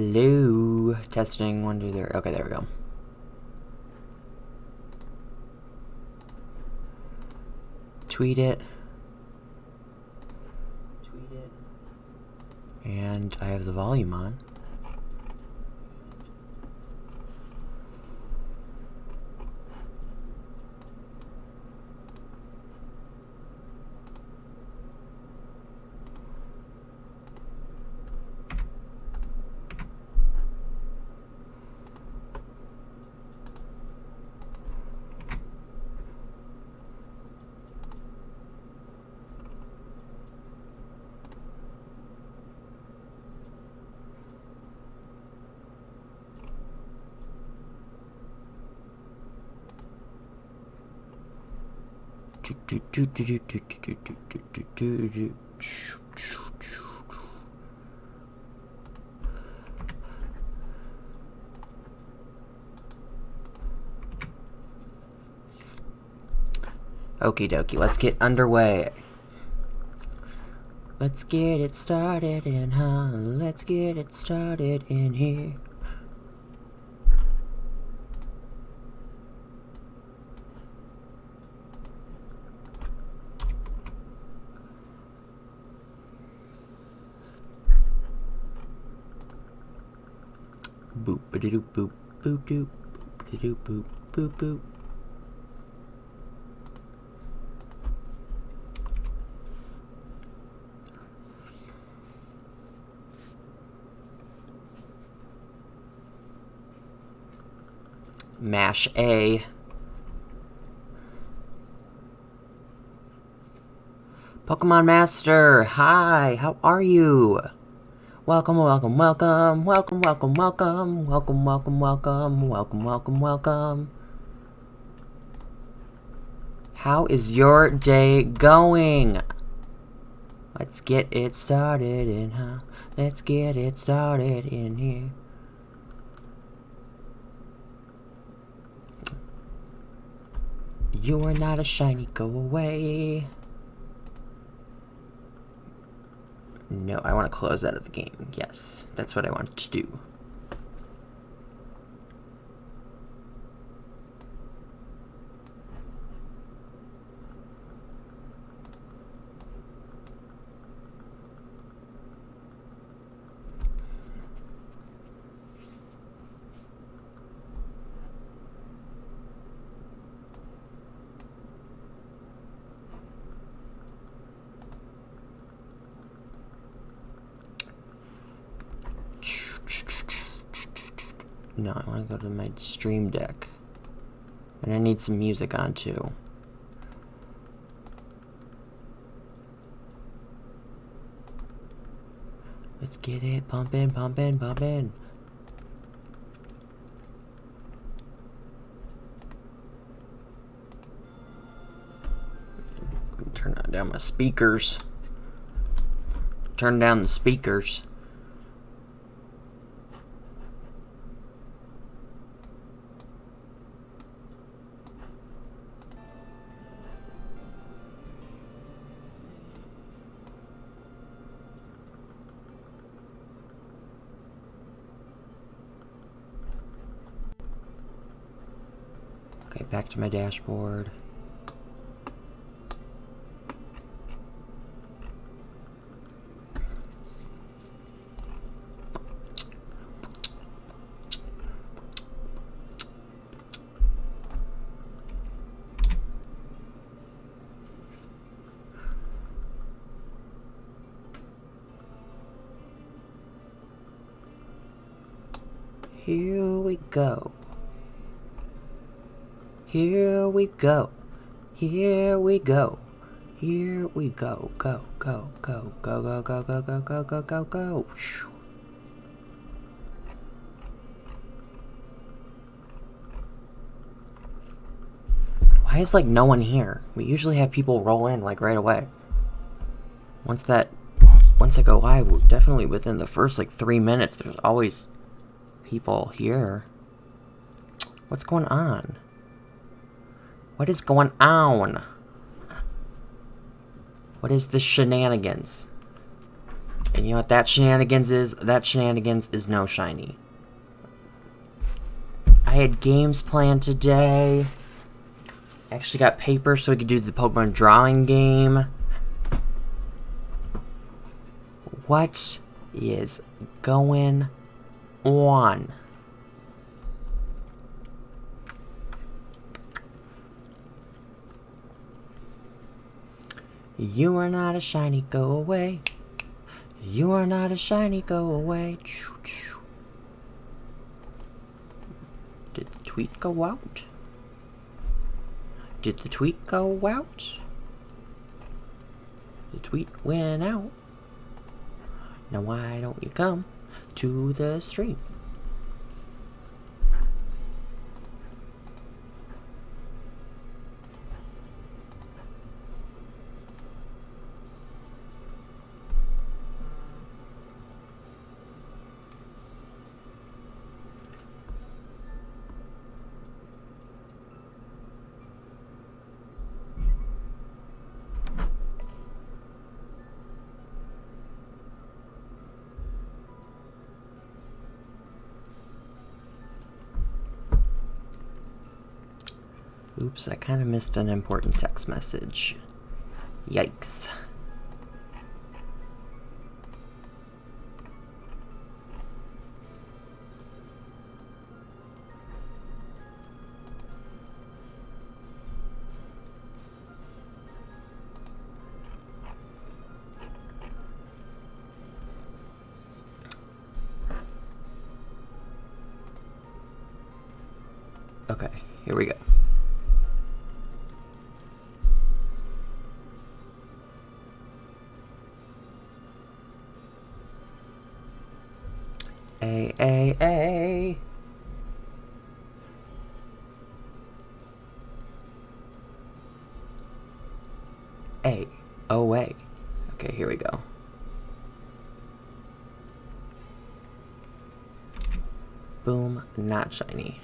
Hello. Testing 1, 2, 3. Okay, there we go. Tweet it. And I have the volume on. Okie dokie, let's get underway. Let's get it started in, huh? Let's get it started in here. Boop ba doop boop boop doop boop doop boop boop boop. Mash A. Pokemon Master, hi, how are you? Welcome, welcome, welcome, welcome, welcome, welcome, welcome, welcome, welcome, welcome, welcome, welcome. How is your day going? Let's get it started in, huh? Let's get it started in here. You are not a shiny, go away. No, I want to close out of the game. Yes, that's what I want to do. No, I want to go to my stream deck. And I need some music on too. Let's get it pumping, pumping, pumping. Turn down my speakers. Turn down the speakers. Okay, back to my dashboard. Here we go. Here we go. Here we go. Here we go. Go, go, go, go, go, go, go, go, go, go, go, go. Why is like no one here? We usually have people roll in like right away. Once I go live, definitely within the first like 3 minutes, there's always people here. What's going on? What is going on? What is the shenanigans? And you know what that shenanigans is? That shenanigans is no shiny. I had games planned today. I actually got paper so we could do the Pokemon drawing game. What is going on? You are not a shiny, go away. You are not a shiny, go away. Did the tweet go out? Did the tweet go out? The tweet went out. Now why don't you come to the stream? Oops, I kind of missed an important text message. Yikes. Okay, here we go. A. Oh, A. Okay, here we go. Boom, not shiny.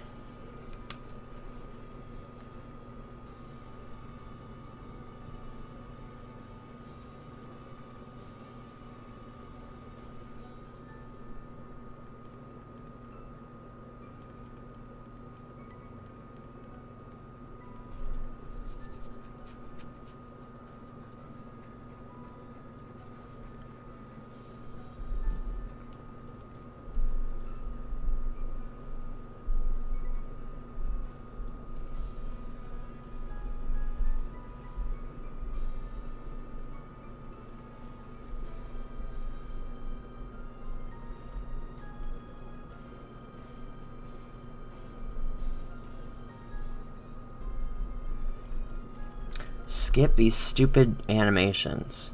Skip these stupid animations.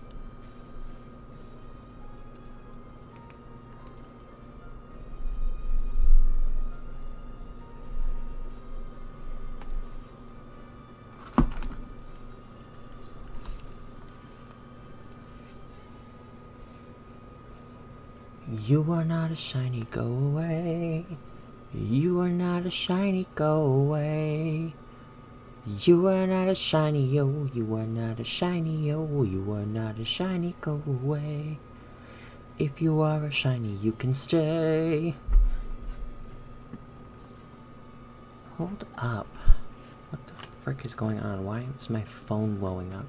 You are not a shiny, go away. You are not a shiny, go away. You are not a shiny, yo. You are not a shiny, yo. You are not a shiny, go away. If you are a shiny, you can stay. Hold up. What the frick is going on? Why is my phone blowing up?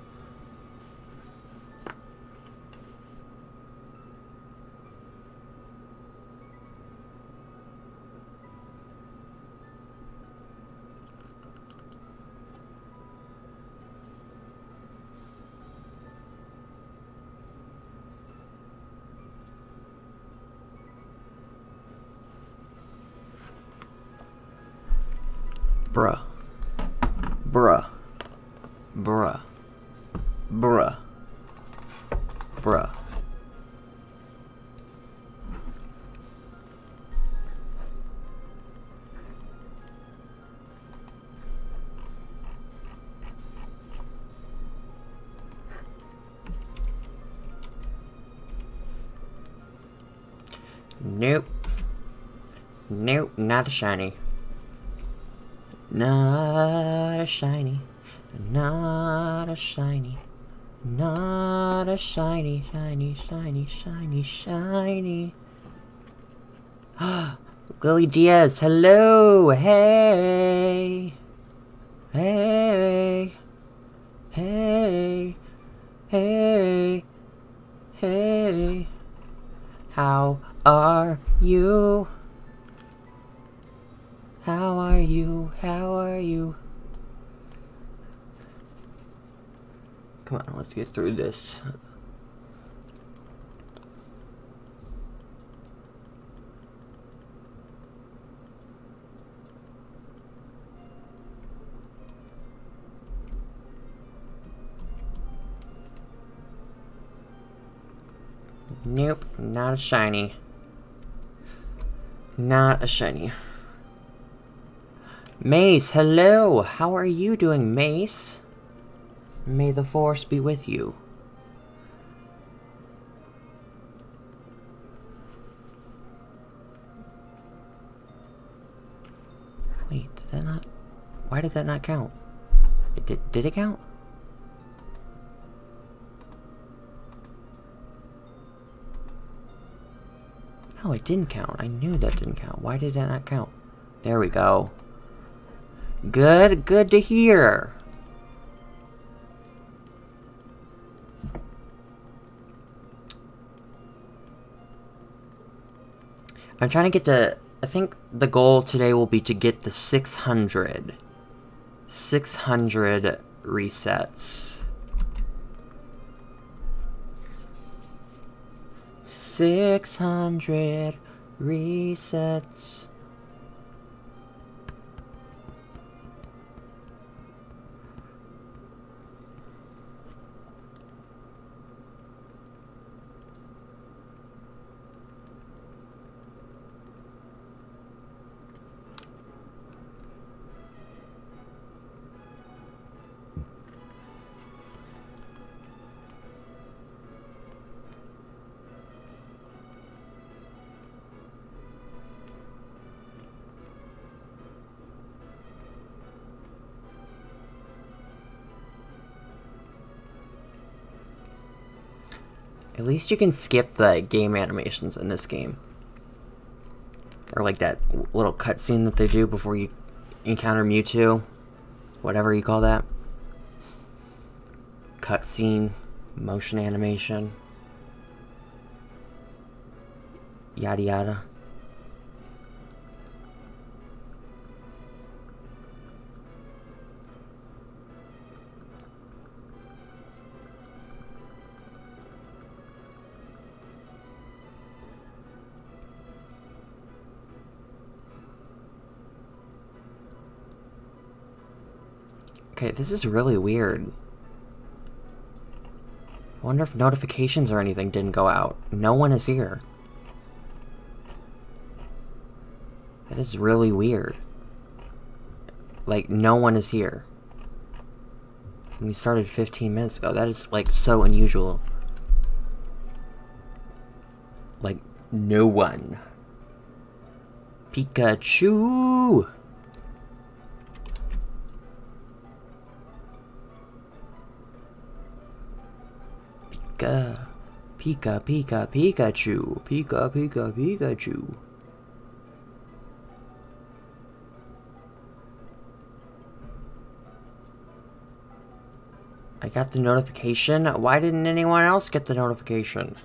Bruh. Bruh. Bruh. Bruh. Bruh. Nope. Nope, not a shiny. Not a shiny. Not a shiny. Not a shiny, shiny, shiny, shiny, shiny. Lily Diaz, hello! Hey! Hey! Hey! Hey! Hey! How are you? How are you? How are you? Come on, let's get through this. Nope, not a shiny. Not a shiny. Mace, hello! How are you doing, Mace? May the force be with you. Wait, did that not... Why did that not count? Did it count? No, it didn't count. I knew that didn't count. Why did that not count? There we go. Good to hear. I'm trying to get to... I think the goal today will be to get the 600. 600 resets. 600 resets. At least you can skip the game animations in this game. Or like that little cutscene that they do before you encounter Mewtwo. Whatever you call that. Cutscene, motion animation. Yada yada. Okay, this is really weird. I wonder if notifications or anything didn't go out. No one is here. That is really weird. Like, no one is here. And we started 15 minutes ago. That is, like, so unusual. Like, no one. Pikachu! Pikachu. Pikachu. I got the notification. Why didn't anyone else get the notification?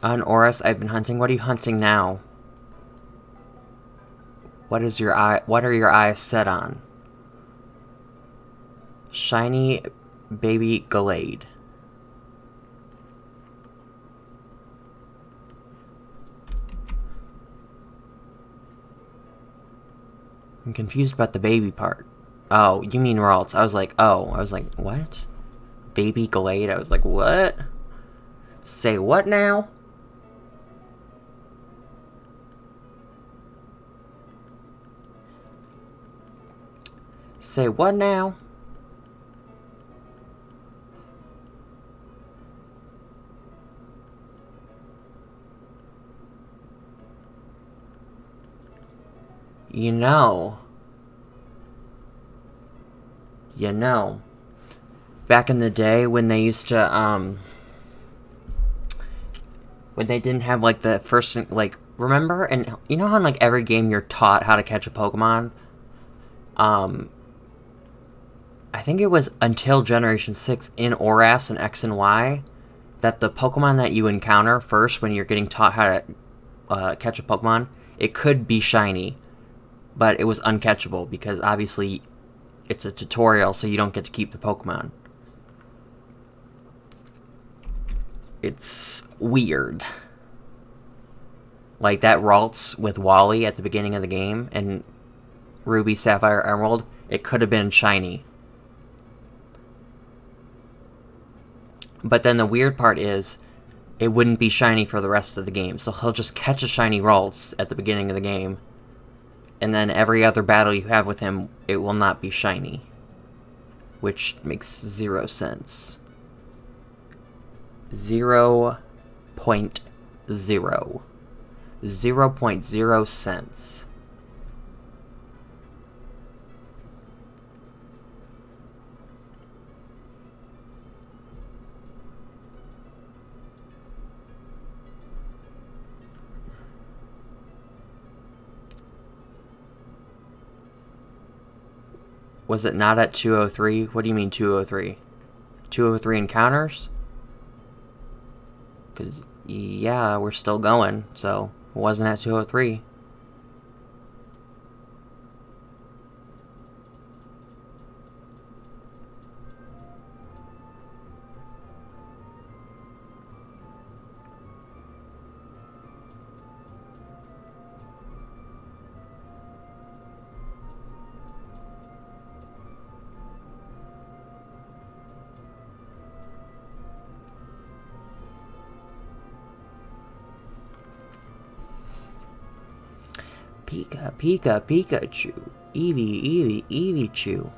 On Oris, I've been hunting. What are you hunting now? What are your eyes set on? Shiny baby Galade. I'm confused about the baby part. Oh, you mean Ralts. I was like, what? Baby Galade? I was like, what? Say what now? Say what now? You know, back in the day when they used to, when they didn't have, like, the first, like, remember? And you know how in, like, every game you're taught how to catch a Pokemon? I think it was until Generation 6 in ORAS and X and Y that the Pokemon that you encounter first when you're getting taught how to catch a Pokemon, it could be shiny, but it was uncatchable because obviously it's a tutorial, so you don't get to keep the Pokemon. It's weird. Like that Ralts with Wally at the beginning of the game and Ruby, Sapphire, Emerald, it could have been shiny. But then the weird part is, it wouldn't be shiny for the rest of the game. So he'll just catch a shiny Ralts at the beginning of the game, and then every other battle you have with him, it will not be shiny. Which makes 0 sense. 0.0. 0.0 cents. Was it not at 203? What do you mean 203? 203 encounters? Because, yeah, we're still going, so it wasn't at 203. Pikachu. Eevee, Chew.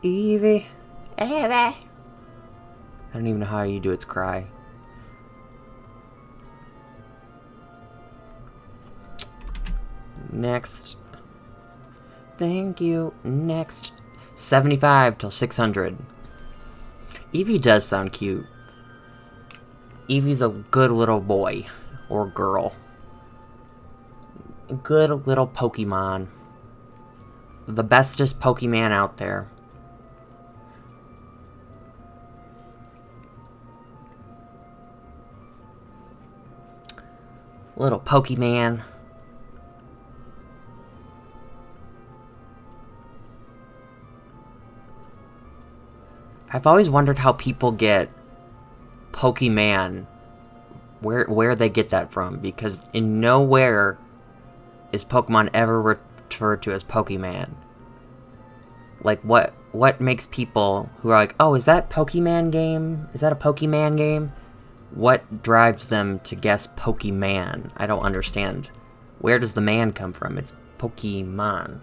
Eevee. I don't even know how you do its cry. Next. Thank you. Next. 75 till 600. Eevee does sound cute. Eevee's a good little boy. Or girl. A good little Pokemon. The bestest Pokemon out there. Little Pokemon. I've always wondered how people get Pokemon. Where they get that from, because in nowhere is Pokemon ever referred to as Pokemon. Like, what makes people who are like, oh, is that Pokemon game? Is that a Pokemon game? What drives them to guess Pokemon? I don't understand. Where does the man come from? It's Pokemon.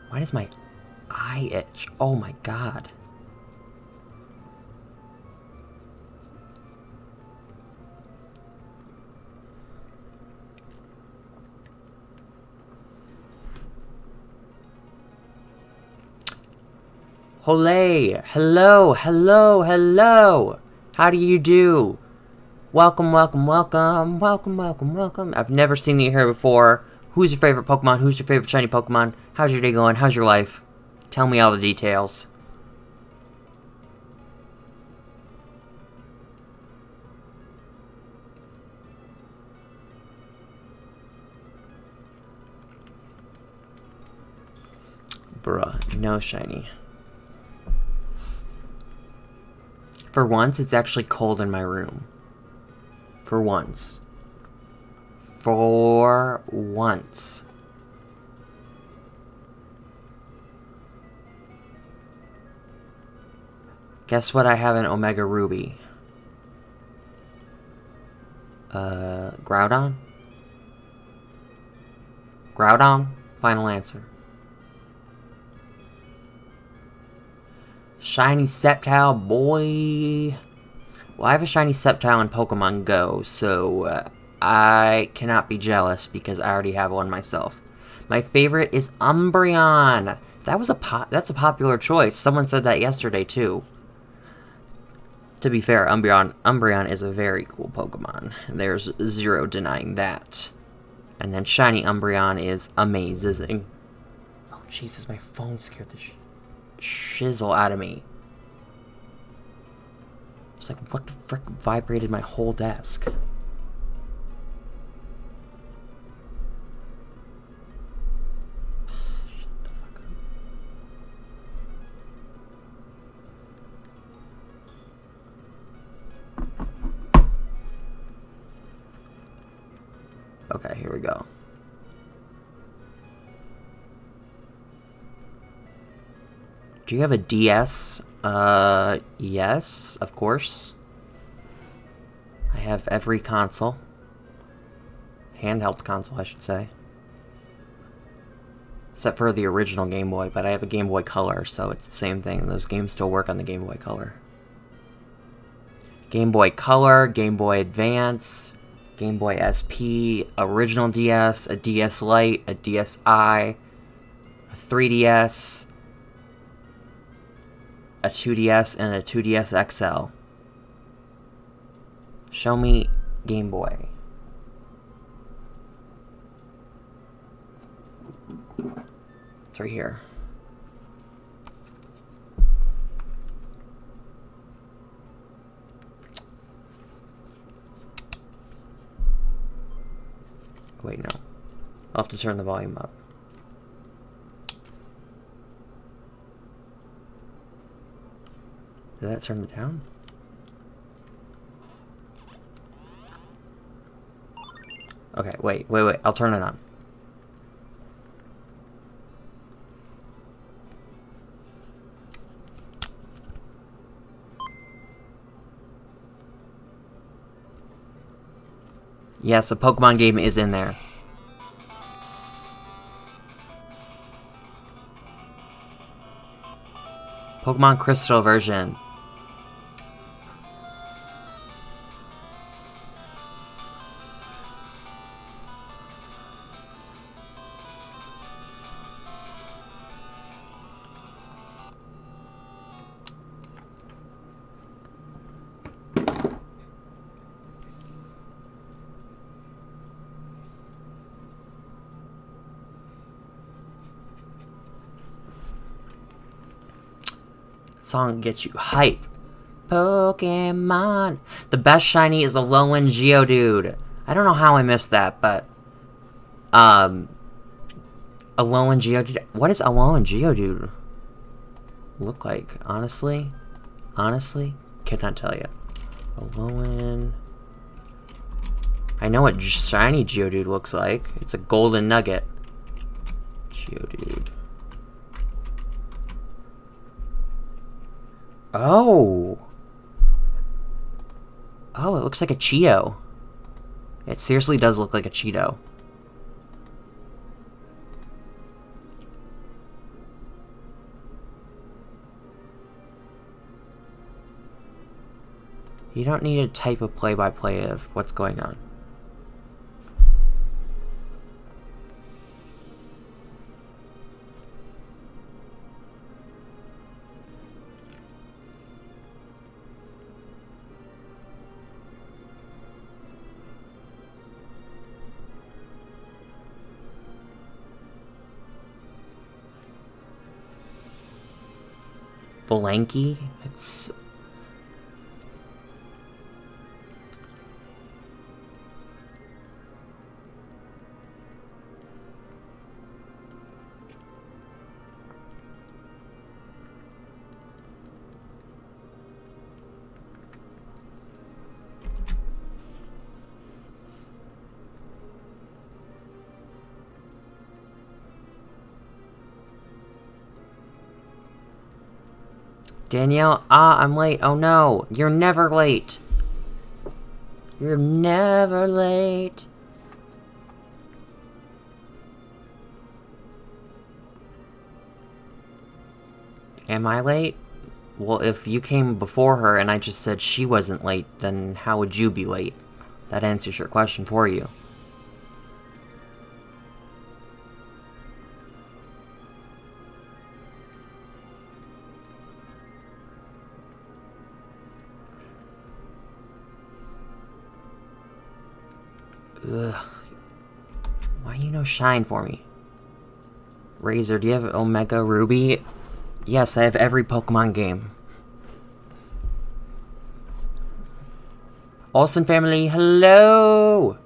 Why does my eye itch? Oh my god. Olay! Hello! How do you do? Welcome. I've never seen you here before. Who's your favorite Pokemon? Who's your favorite shiny Pokemon? How's your day going? How's your life? Tell me all the details. Bruh, no shiny. For once, it's actually cold in my room. For once. Guess what I have in Omega Ruby? Groudon? Final answer. Shiny Sceptile, boy. Well, I have a shiny Sceptile in Pokemon Go, so I cannot be jealous because I already have one myself. My favorite is Umbreon. That's a popular choice. Someone said that yesterday too. To be fair, Umbreon is a very cool Pokemon. There's zero denying that. And then shiny Umbreon is amazing. Oh Jesus, my phone scared the shizzle out of me. It's like, what the frick vibrated my whole desk? Okay, here we go. Do you have a DS? Yes, of course. I have every console. Handheld console, I should say. Except for the original Game Boy, but I have a Game Boy Color, so it's the same thing. Those games still work on the Game Boy Color. Game Boy Color, Game Boy Advance, Game Boy SP, original DS, a DS Lite, a DSi, a 3DS, a 2DS, and a 2DS XL. Show me Game Boy. It's right here. Wait, no. I'll have to turn the volume up. Did that turn it down? Okay, wait. I'll turn it on. Yes, a Pokemon game is in there. Pokemon Crystal version. Song gets you hype. Pokemon. The best shiny is a Alolan Geodude. I don't know how I missed that, but Alolan Geodude. What does Alolan Geodude look like? Honestly, could not tell you. Alolan. I know what shiny Geodude looks like. It's a golden nugget. Geodude. Oh, it looks like a Cheeto. It seriously does look like a Cheeto. You don't need a type of play-by-play of what's going on. Blanky? It's... Danielle, I'm late. Oh no, you're never late. You're never late. Am I late? Well, if you came before her and I just said she wasn't late, then how would you be late? That answers your question for you. Ugh. Why you no shine for me? Razor, do you have Omega Ruby? Yes, I have every Pokemon game. Olsen family, hello!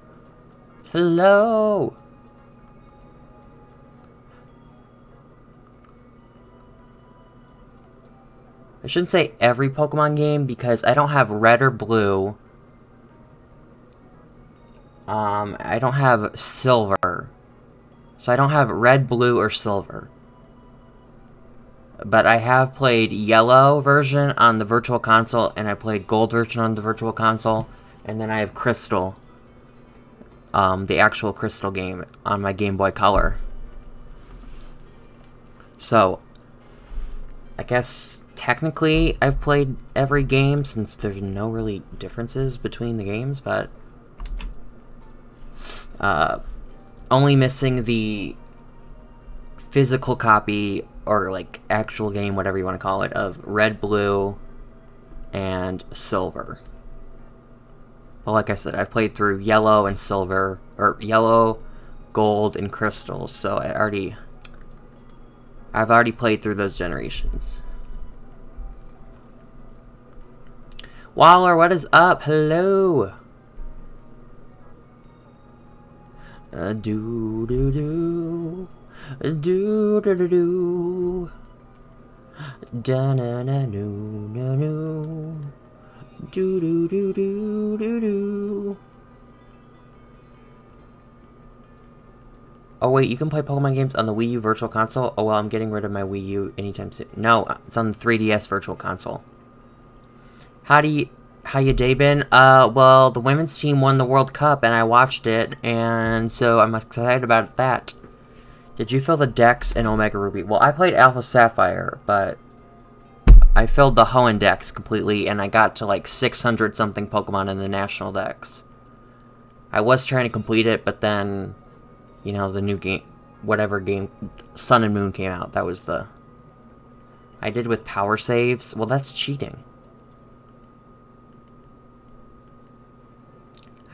Hello! I shouldn't say every Pokemon game because I don't have red or blue. I don't have silver. So I don't have red, blue, or silver. But I have played yellow version on the Virtual Console, and I played gold version on the Virtual Console, and then I have Crystal, the actual Crystal game, on my Game Boy Color. So, I guess technically I've played every game, since there's no really differences between the games, but only missing the physical copy, or like actual game, whatever you want to call it, of red, blue, and silver. Well, like I said, I've played through yellow and silver, or yellow, gold, and crystal, so I've already played through those generations. Waller, what is up? Hello! Do do do do do do do da na na no no no do do do do do do. Oh wait, you can play Pokemon games on the Wii U Virtual Console? Oh well, I'm getting rid of my Wii U anytime soon. No, it's on the 3DS Virtual Console. How you day been? Well, the women's team won the World Cup, and I watched it, and so I'm excited about that. Did you fill the Dex in Omega Ruby? Well, I played Alpha Sapphire, but I filled the Hoenn Dex completely, and I got to like 600-something Pokemon in the National Dex. I was trying to complete it, but then, you know, the new game, whatever game, Sun and Moon came out. That was the... I did with power saves. Well, that's cheating.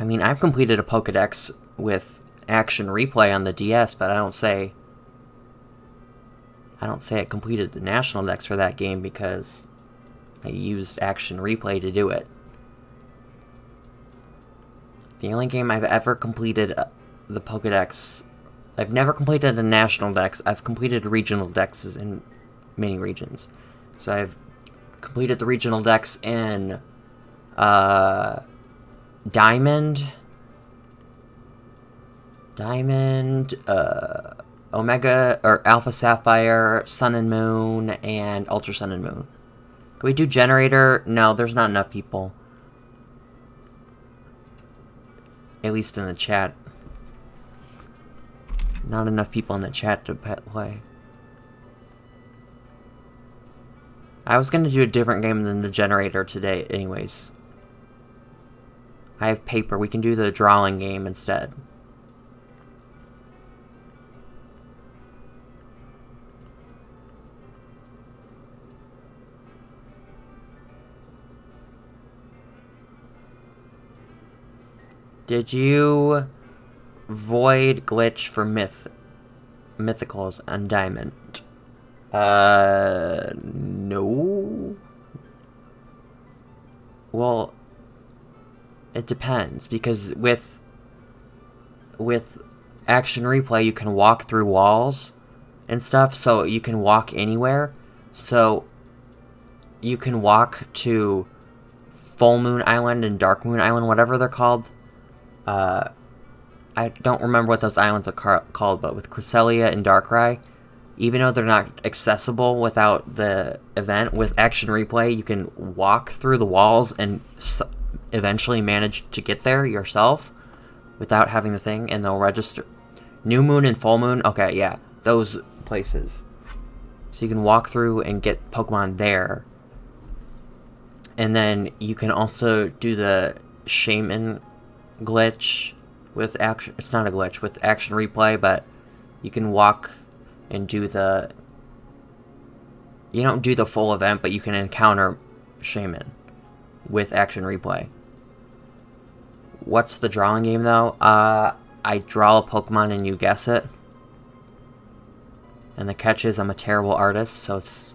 I mean, I've completed a Pokedex with Action Replay on the DS, but I don't say I completed the National Dex for that game because I used Action Replay to do it. The only game I've ever completed the Pokedex... I've never completed a National Dex. I've completed regional Dexes in many regions. So I've completed the regional Dex in... Diamond, Omega, or Alpha Sapphire, Sun and Moon, and Ultra Sun and Moon. Can we do Generator? No, there's not enough people. At least in the chat. Not enough people in the chat to play. I was going to do a different game than the Generator today anyways. I have paper. We can do the drawing game instead. Did you void glitch for mythicals on Diamond? No. Well, it depends, because with Action Replay you can walk through walls and stuff, so you can walk anywhere. So you can walk to Full Moon Island and Dark Moon Island, whatever they're called. I don't remember what those islands are called, but with Cresselia and Darkrai, even though they're not accessible without the event, with Action Replay you can walk through the walls and eventually manage to get there yourself without having the thing, and they'll register. New Moon and Full Moon, okay, yeah, those places. So you can walk through and get Pokemon there, And then you can also do the shaman glitch with action. It's not a glitch with action replay, but you can walk and do the. You don't do the full event, but you can encounter shaman with action replay. What's the drawing game though? I draw a Pokemon and you guess it. And the catch is I'm a terrible artist, so it's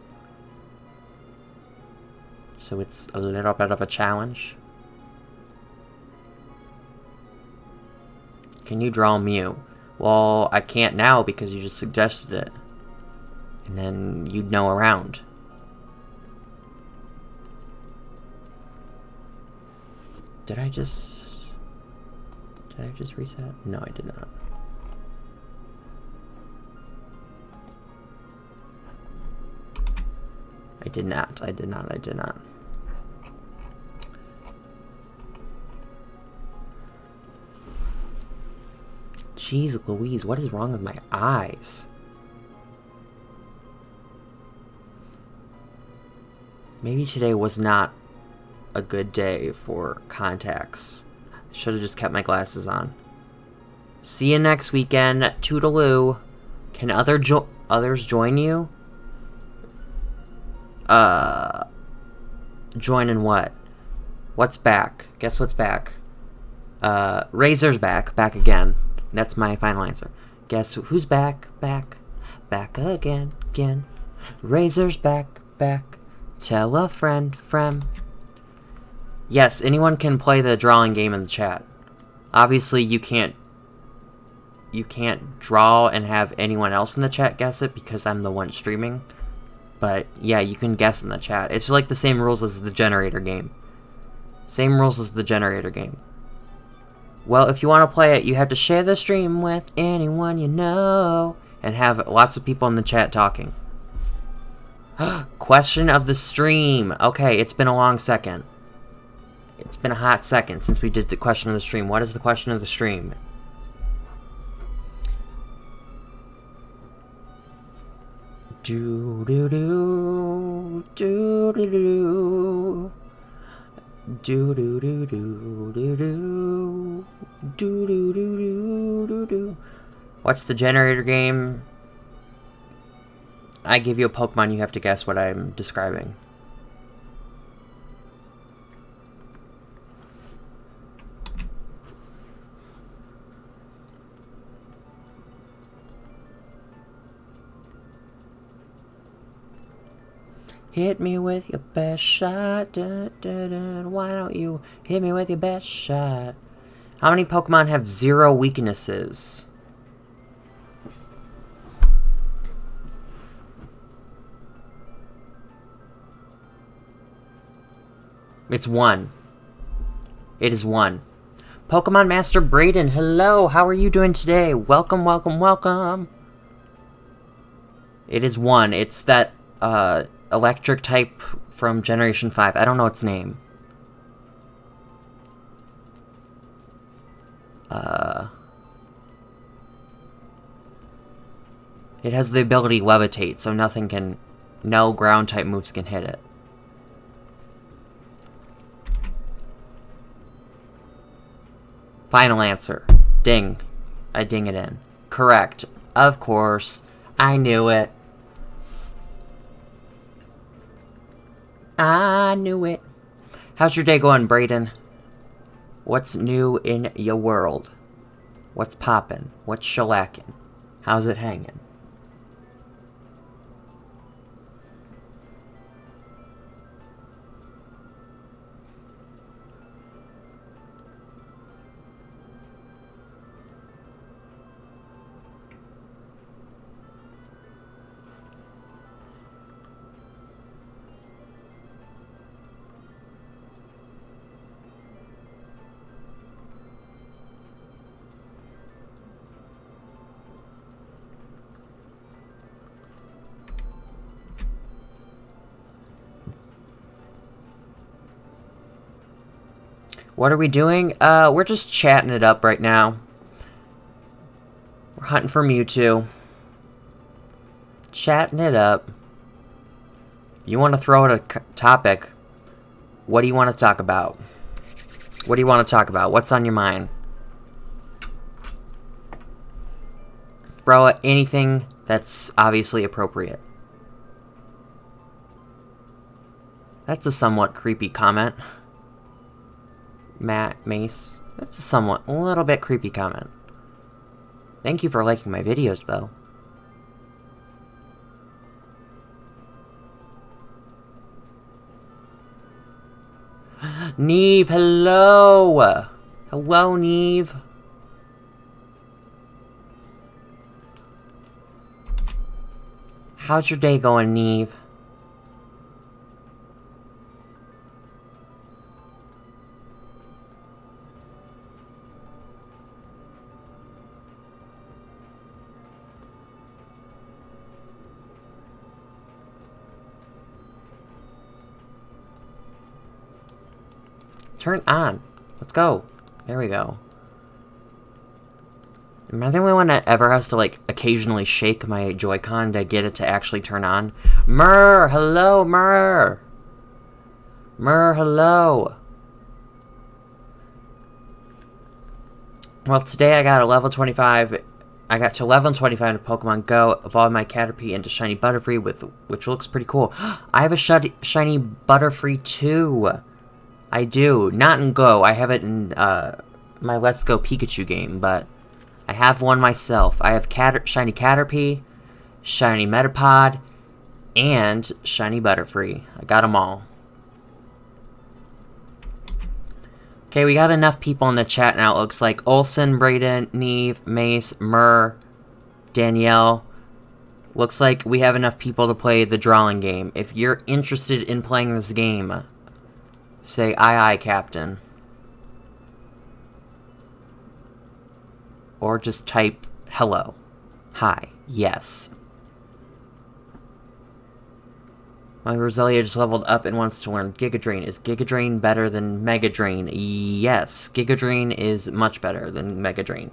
a little bit of a challenge. Can you draw Mew? Well, I can't now because you just suggested it. And then you'd know around. Did I just reset? No, I did not. I did not. Jeez Louise, what is wrong with my eyes? Maybe today was not a good day for contacts. Should have just kept my glasses on. See you next weekend. Toodaloo. Can others join you? Join in what? What's back? Guess what's back? Razor's back. Back again. That's my final answer. Guess who's back? Back again. Razor's back. Tell a friend. Yes, anyone can play the drawing game in the chat. Obviously, you can't draw and have anyone else in the chat guess it because I'm the one streaming. But yeah, you can guess in the chat. It's like the same rules as the generator game. Well, if you want to play it, you have to share the stream with anyone you know and have lots of people in the chat talking. Question of the stream. Okay, it's been a long second. It's been a hot second since we did the question of the stream. What is the question of the stream? What's the generator game? I give you a Pokemon, you have to guess what I'm describing. Hit me with your best shot. Why don't you hit me with your best shot? How many Pokemon have 0 weaknesses? It's 1. It is 1. Pokemon Master Brayden, hello. How are you doing today? Welcome. It is 1. It's that, electric type from Generation 5. I don't know its name. It has the ability levitate, so no ground type moves can hit it. Final answer. Ding. I ding it in. Correct. Of course. I knew it. How's your day going, Brayden? What's new in your world? What's poppin'? What's shellacking? How's it hanging? What are we doing? We're just chatting it up right now. We're hunting for Mewtwo. Chatting it up. You want to throw out a topic? What do you want to talk about? What do you want to talk about? What's on your mind? Throw at anything that's obviously appropriate. That's a somewhat creepy comment. Mace. That's a little bit creepy comment. Thank you for liking my videos, though. Neve, hello! Hello, Neve. How's your day going, Neve? Turn on. Let's go. There we go. Am I the only one that ever has to, like, occasionally shake my Joy-Con to get it to actually turn on? Myrrh! Hello, Myrrh! Myrrh, hello! Well, today I got a level 25... I got to level 25 in Pokemon Go, evolved my Caterpie into Shiny Butterfree, which looks pretty cool. I have a Shiny Butterfree, too! I do. Not in Go. I have it in my Let's Go Pikachu game, but I have one myself. I have Shiny Caterpie, Shiny Metapod, and Shiny Butterfree. I got them all. Okay, we got enough people in the chat now. It looks like Olsen, Brayden, Neve, Mace, Myrrh, Danielle. Looks like we have enough people to play the drawing game. If you're interested in playing this game, say aye aye, Captain. Or just type hello. Hi. Yes. My Roselia just leveled up and wants to learn Giga Drain. Is Giga Drain better than Mega Drain? Yes. Giga Drain is much better than Mega Drain.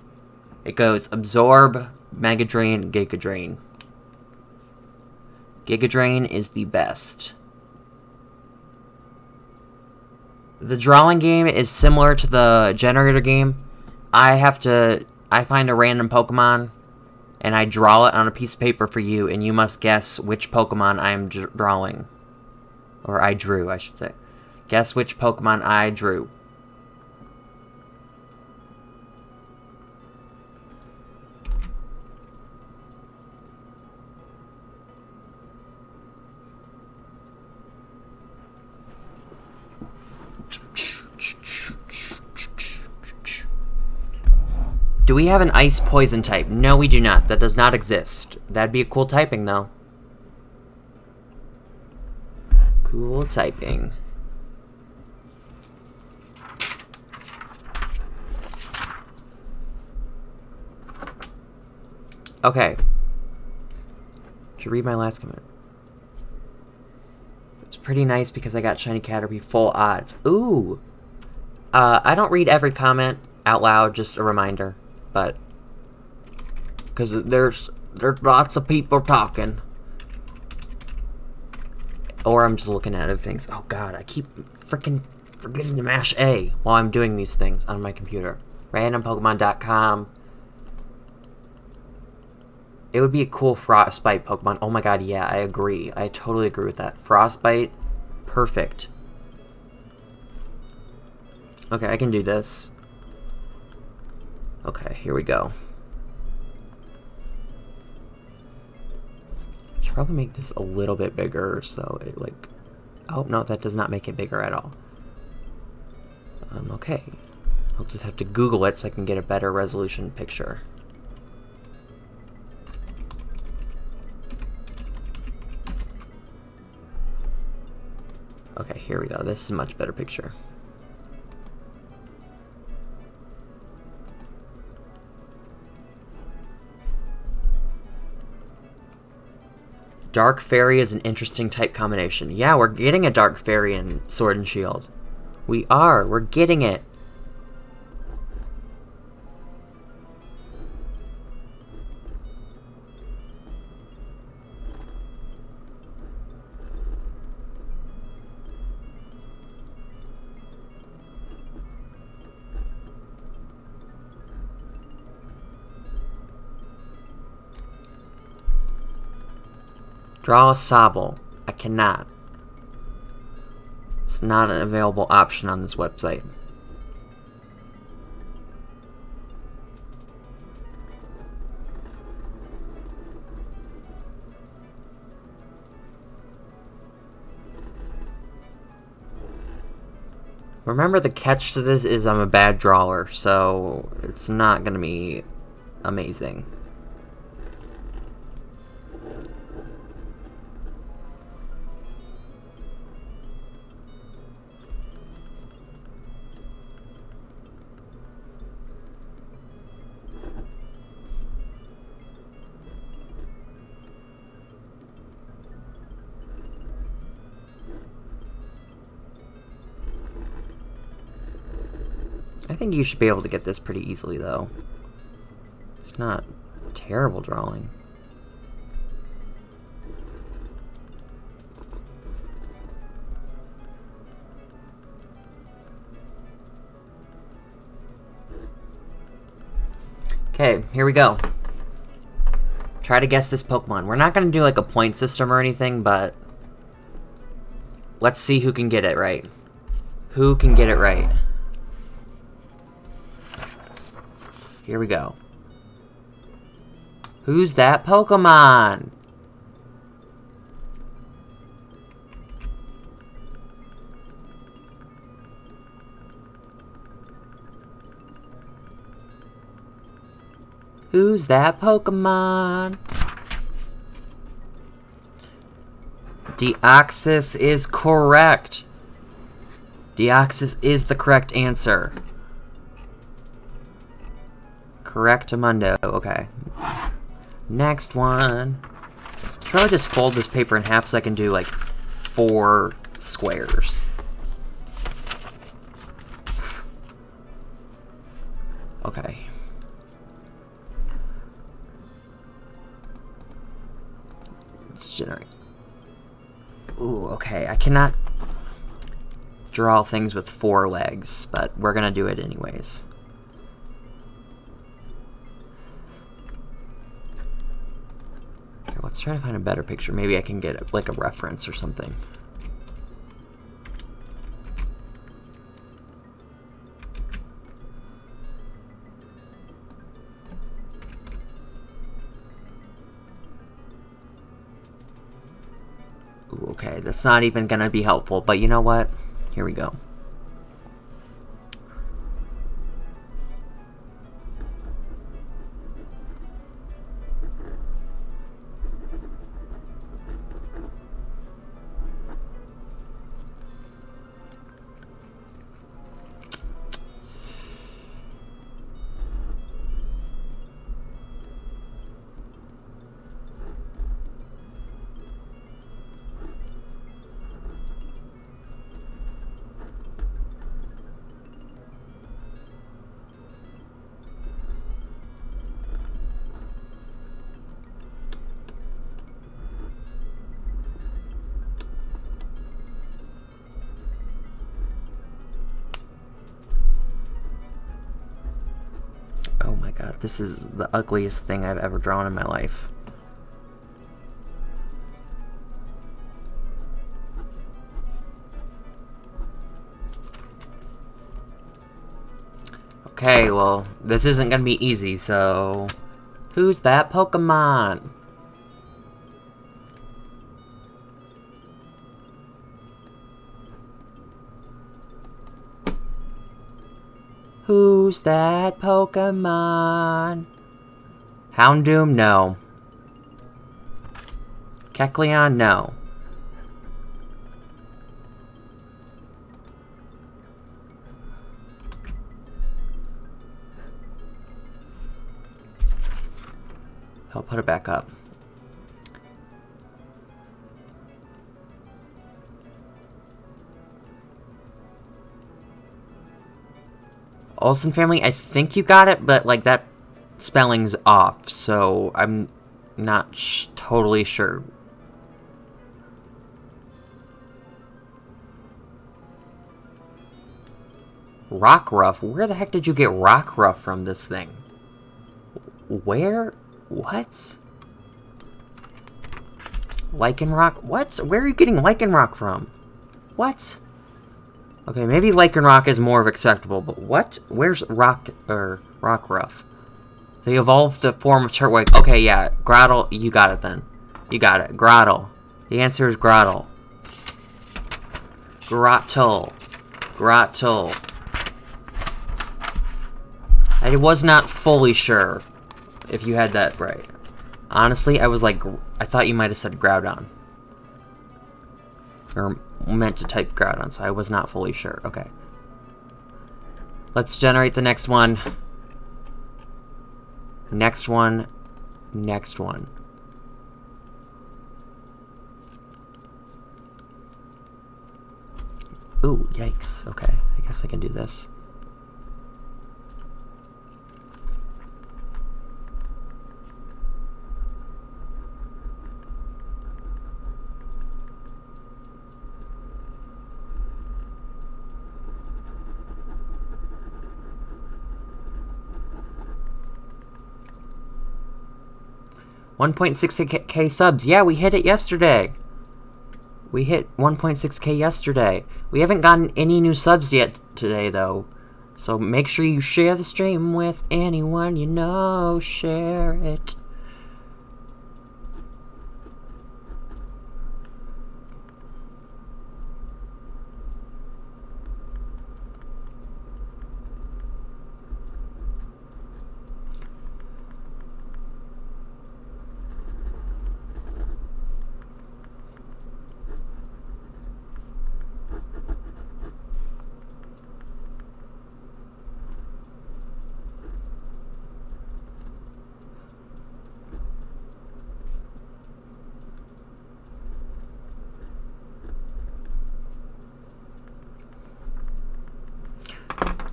It goes Absorb, Mega Drain, Giga Drain. Giga Drain is the best. The drawing game is similar to the generator game. I find a random Pokemon, and I draw it on a piece of paper for you, and you must guess which Pokemon I am drawing. Or I drew, I should say. Guess which Pokemon I drew. Do we have an ice poison type? No, we do not. That does not exist. That'd be a cool typing, though. Cool typing. Okay. Should read my last comment. It's pretty nice because I got Shiny Caterpie full odds. Ooh! I don't read every comment out loud, just a reminder. But because there's lots of people talking, or I'm just looking at other things. Oh God, I keep freaking forgetting to mash A while I'm doing these things on my computer. RandomPokemon.com. It would be a cool Frostbite Pokemon. Oh my God, yeah, I agree. I totally agree with that. Frostbite, perfect. Okay, I can do this. Okay, here we go. Should probably make this a little bit bigger so it like... Oh, no, that does not make it bigger at all. Okay. I'll just have to Google it so I can get a better resolution picture. Okay, here we go. This is a much better picture. Dark Fairy is an interesting type combination. Yeah, we're getting a Dark Fairy in Sword and Shield. We are. We're getting it. Draw a Sobble. I cannot. It's not an available option on this website. Remember, the catch to this is I'm a bad drawer, so it's not gonna be amazing. I think you should be able to get this pretty easily, though. It's not terrible drawing. Okay, here we go. Try to guess this Pokemon. We're not going to do like a point system or anything, but let's see who can get it right. Who can get it right? Here we go. Who's that Pokemon? Who's that Pokemon? Deoxys is correct. Deoxys is the correct answer. Correctamundo. Okay. Next one. Try to just fold this paper in half so I can do like 4 squares. Okay. Let's generate. Ooh, okay. I cannot draw things with 4 legs, but we're gonna do it anyways. Let's try to find a better picture. Maybe I can get like a reference or something. Ooh, okay, that's not even gonna be helpful, but you know what? Here we go. Oh my god, this is the ugliest thing I've ever drawn in my life. Okay, well, this isn't gonna be easy, so... Who's that Pokemon? Who's that Pokemon? Houndoom, no. Kecleon, no. I'll put it back up. Olsen family, I think you got it, but like that spelling's off, so I'm not totally sure. Rockruff? Where the heck did you get Rockruff from this thing? Where? What? Lycanroc? What? Where are you getting Lycanroc from? What? Okay, maybe Lycanroc is more of acceptable, but what? Where's Rockruff? They evolved to form of Turtwig. Okay, yeah, Grottle. You got it then. You got it. Grottle. The answer is Grottle. Grottle. Grottle. I was not fully sure if you had that right. Honestly, I was like, I thought you might have said Groudon. Or meant to type Groudon, so I was not fully sure. Okay. Let's generate the next one. Next one. Next one. Ooh, yikes. Okay, I guess I can do this. $1.6K subs. Yeah, we hit it yesterday. We hit 1.6K yesterday. We haven't gotten any new subs yet today, though. So make sure you share the stream with anyone you know. Share it.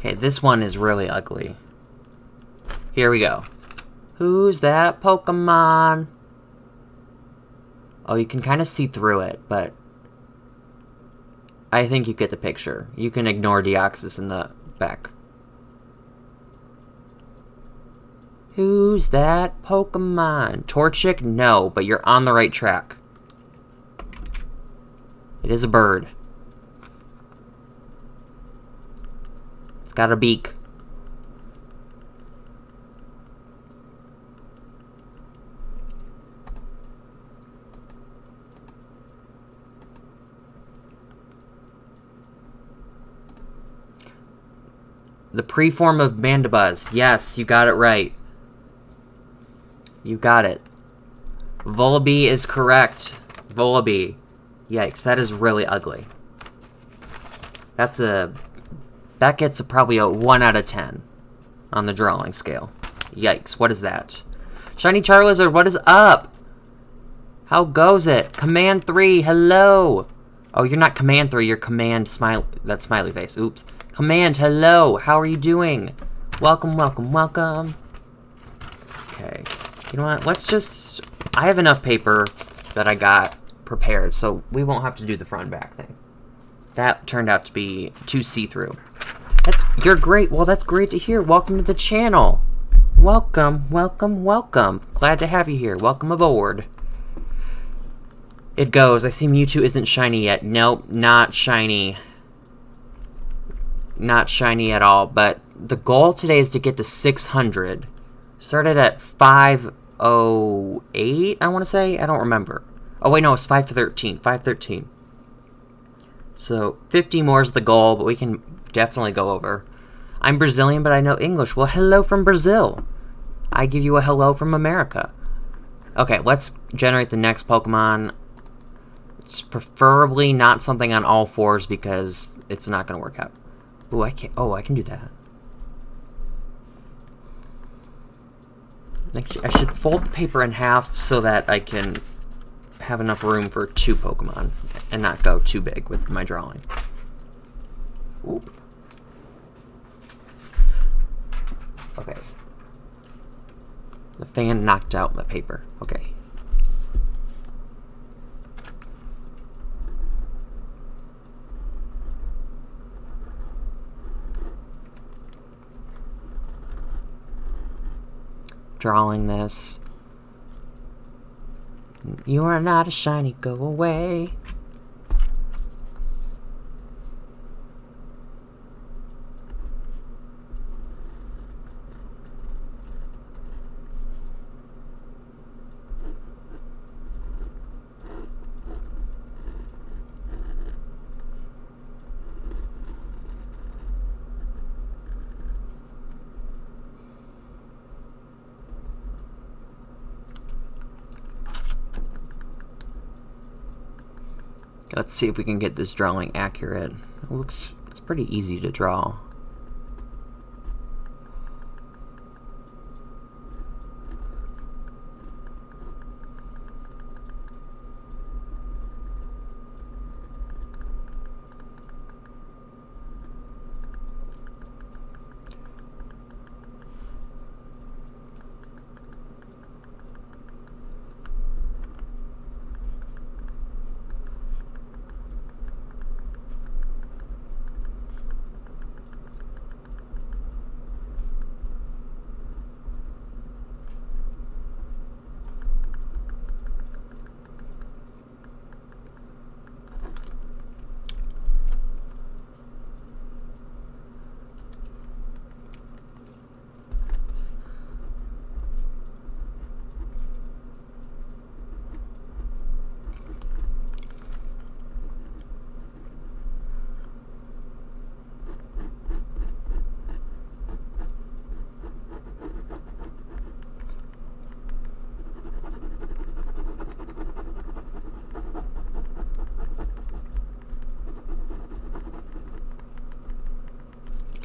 Okay, this one is really ugly. Here we go. Who's that Pokemon? Oh, you can kind of see through it, but I think you get the picture. You can ignore Deoxys in the back. Who's that Pokemon? Torchic? No, but you're on the right track. It is a bird. It's got a beak. The preform of Mandibuzz. Yes, you got it right. You got it. Volibee is correct. Volibee. Yikes, that is really ugly. That gets probably a 1 out of 10 on the drawing scale. Yikes, what is that? Shiny Charizard, what is up? How goes it? Command 3, hello. Oh, you're not Command 3, you're Command Smile. That smiley face, oops. Command, hello, how are you doing? Welcome, welcome, welcome. Okay, you know what, let's just... I have enough paper that I got prepared, so we won't have to do the front and back thing. That turned out to be too see-through. You're great. Well, that's great to hear. Welcome to the channel. Welcome, welcome, welcome. Glad to have you here. Welcome aboard. It goes. I see Mewtwo isn't shiny yet. Nope, not shiny. Not shiny at all. But the goal today is to get to 600. Started at 508, I want to say. I don't remember. Oh, wait, no, it's 513. 513. So 50 more is the goal, but we can definitely go over. I'm Brazilian, but I know English. Well, hello from Brazil. I give you a hello from America. Okay, let's generate the next Pokemon. It's preferably not something on all fours because it's not going to work out. Ooh, I can't. Oh, I can do that. Actually, I should fold the paper in half so that I can have enough room for 2 Pokemon and not go too big with my drawing. Oop. Okay. The fan knocked out my paper. Okay. Drawing this. You are not a shiny, go away. Let's see if we can get this drawing accurate. It's pretty easy to draw.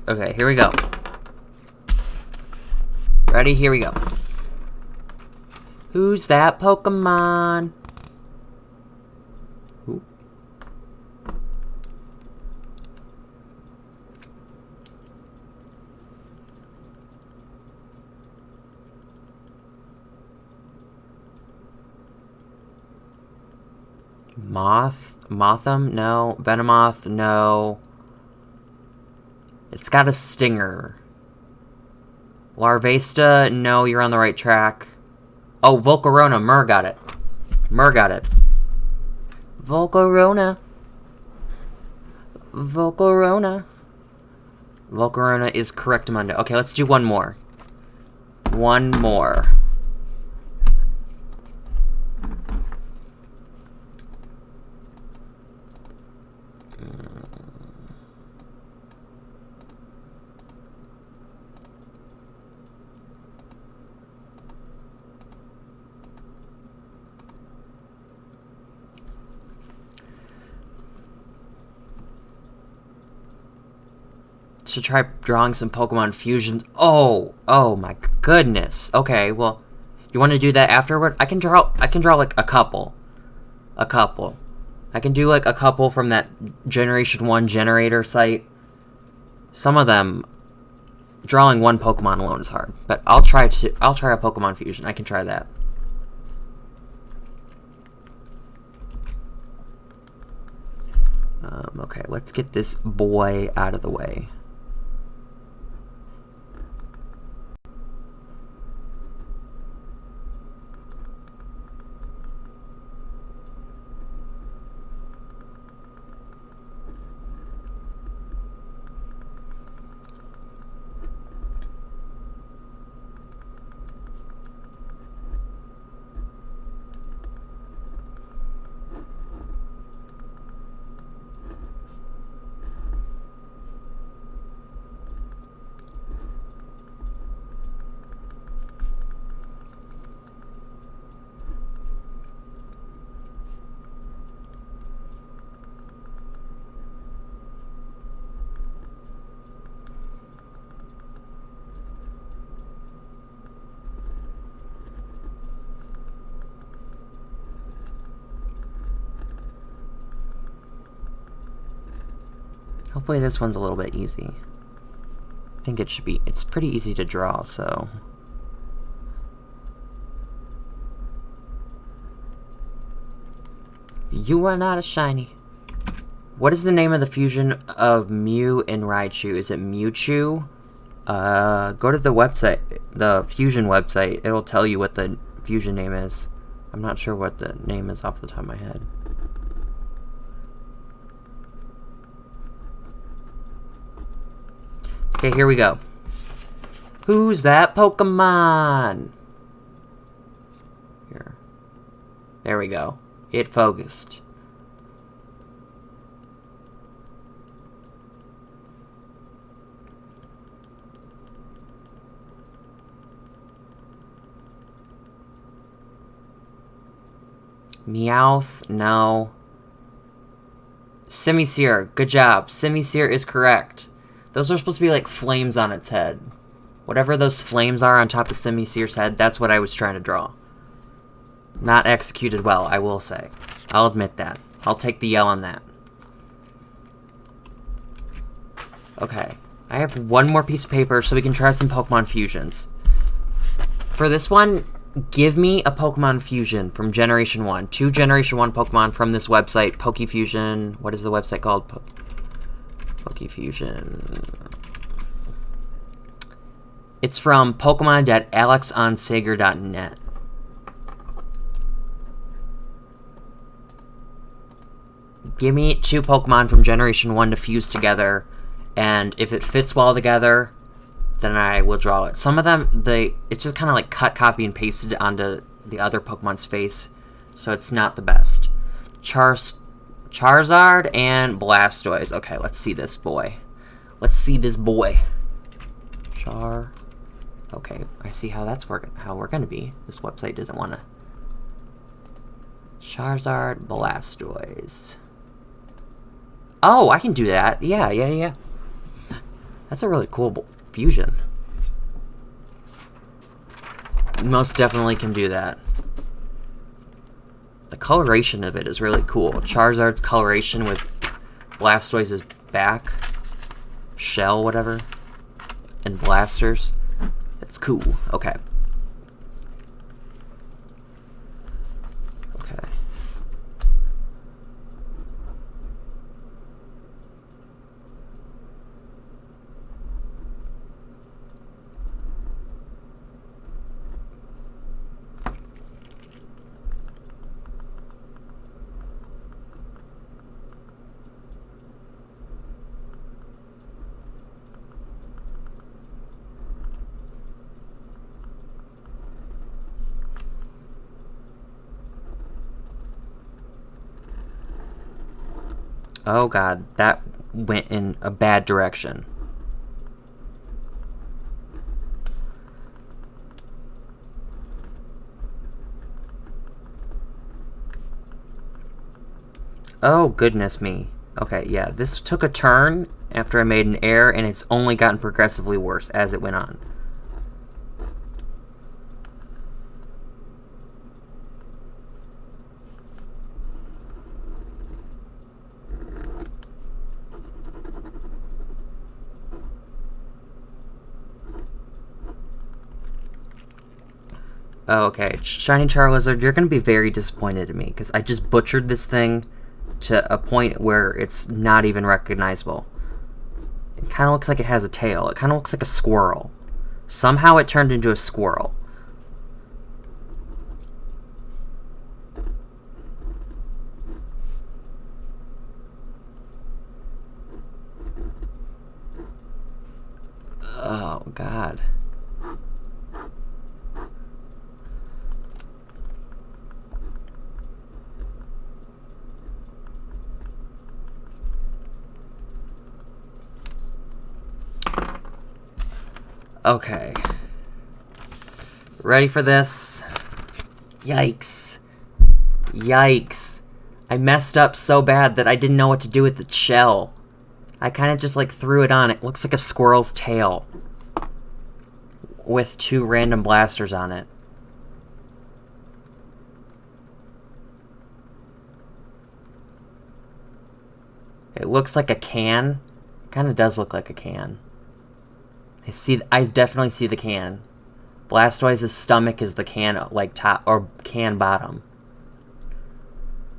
Okay, here we go. Ready? Here we go. Who's that Pokemon? Ooh. Motham? No. Venomoth? No. It's got a stinger. Larvesta? No, you're on the right track. Oh, Volcarona. Murr got it. Murr got it. Volcarona. Volcarona. Volcarona is correct, Mundo. Okay, let's do one more. One more. Should try drawing some Pokemon fusions. Oh my goodness. Okay, well, you want to do that afterward? I can draw like a couple. I can do like a couple from that Generation 1 generator site. Some of them, drawing one Pokemon alone is hard, but I'll try a Pokemon fusion. I can try that. Okay, let's get this boy out of the way. Hopefully this one's a little bit easy. I think it should be. It's pretty easy to draw, so... You are not a shiny. What is the name of the fusion of Mew and Raichu? Is it Mewtwo? Go to the website, the fusion website. It'll tell you what the fusion name is. I'm not sure what the name is off the top of my head. Okay, here we go. Who's that Pokemon? Here. There we go. It focused. Meowth, no. Simisear, good job. Simisear is correct. Those are supposed to be like flames on its head. Whatever those flames are on top of Simisear's head, that's what I was trying to draw. Not executed well, I will say. I'll admit that. I'll take the L on that. Okay. I have one more piece of paper so we can try some Pokemon fusions. For this one, give me a Pokemon fusion from Generation 1. 2 Generation 1 Pokemon from this website, PokeFusion. What is the website called? PokeFusion. It's from Pokemon.alexonsager.net. Give me 2 Pokemon from Generation 1 to fuse together, and if it fits well together, then I will draw it. Some of them, it's just kind of like cut, copy, and pasted onto the other Pokemon's face, so it's not the best. Charizard and Blastoise. Okay, let's see this boy. Let's see this boy. Okay, I see how that's working. How we're gonna be. This website doesn't want to. Charizard, Blastoise. Oh, I can do that. Yeah. That's a really cool fusion. Most definitely can do that. The coloration of it is really cool. Charizard's coloration with Blastoise's back, shell, whatever, and blasters. That's cool. Okay. Oh god, that went in a bad direction. Oh goodness me. Okay, yeah, this took a turn after I made an error, and it's only gotten progressively worse as it went on. Oh, okay, Shiny Charizard, you're going to be very disappointed in me, because I just butchered this thing to a point where it's not even recognizable. It kind of looks like it has a tail. It kind of looks like a squirrel. Somehow it turned into a squirrel. Oh, God. Okay. Ready for this? Yikes. Yikes. I messed up so bad that I didn't know what to do with the shell. I kind of just like threw it on. It looks like a squirrel's tail with 2 random blasters on it. It looks like a can. Kind of does look like a can. I definitely see the can. Blastoise's stomach is the can, like, top, or can bottom.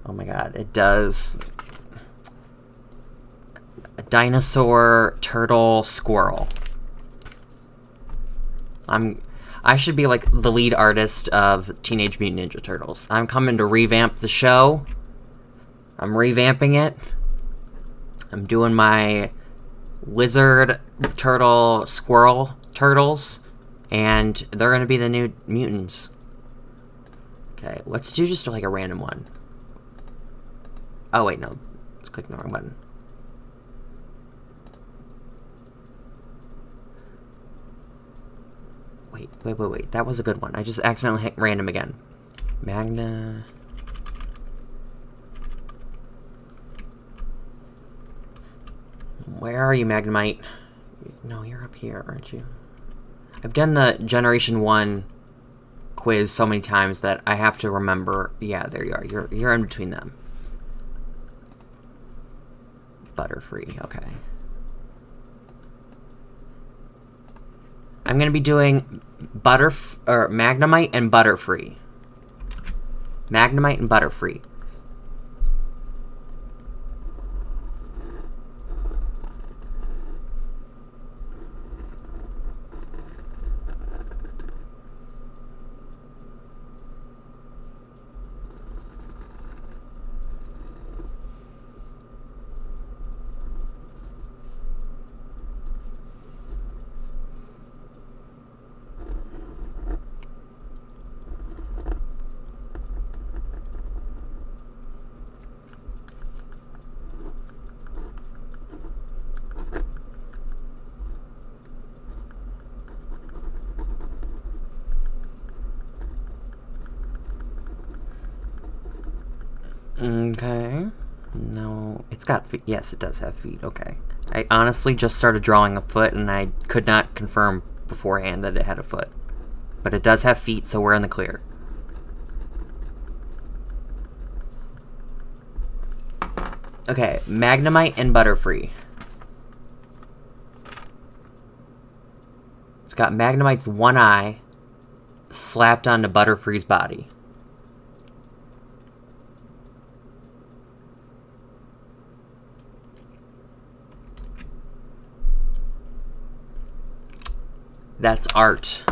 Oh my god, it does. A dinosaur, turtle, squirrel. I'm I should be like the lead artist of Teenage Mutant Ninja Turtles. I'm coming to revamp the show. I'm revamping it. I'm doing my lizard, turtle, squirrel turtles, and they're gonna be the new mutants. Okay, let's do just like a random one. Oh wait, no. Let's click the wrong button. Wait. That was a good one. I just accidentally hit random again. Magna... Where are you, Magnemite? No, you're up here, aren't you? I've done the Generation 1 quiz so many times that I have to remember... Yeah, there you are. You're in between them. Butterfree, okay. I'm gonna be doing Magnemite and Butterfree. Magnemite and Butterfree. Okay. No, it's got feet. Yes, it does have feet. Okay. I honestly just started drawing a foot, and I could not confirm beforehand that it had a foot. But it does have feet, so we're in the clear. Okay, Magnemite and Butterfree. It's got Magnemite's one eye slapped onto Butterfree's body. That's art.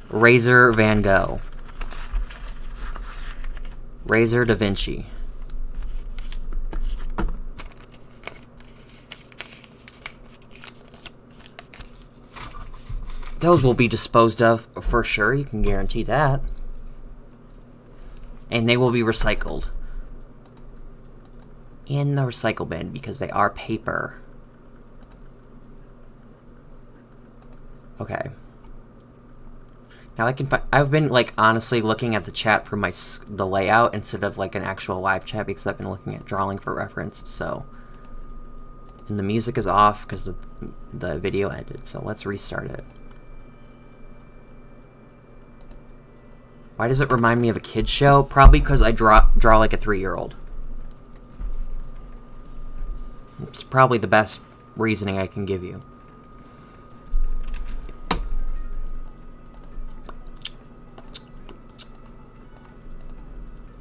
Razor Van Gogh. Razor Da Vinci. Those will be disposed of for sure, you can guarantee that. And they will be recycled. In the recycle bin, because they are paper. Okay. Now I've been like honestly looking at the chat for the layout instead of like an actual live chat because I've been looking at drawing for reference. So, and the music is off because the video ended. So let's restart it. Why does it remind me of a kid's show? Probably because I draw like a 3-year-old. It's probably the best reasoning I can give you.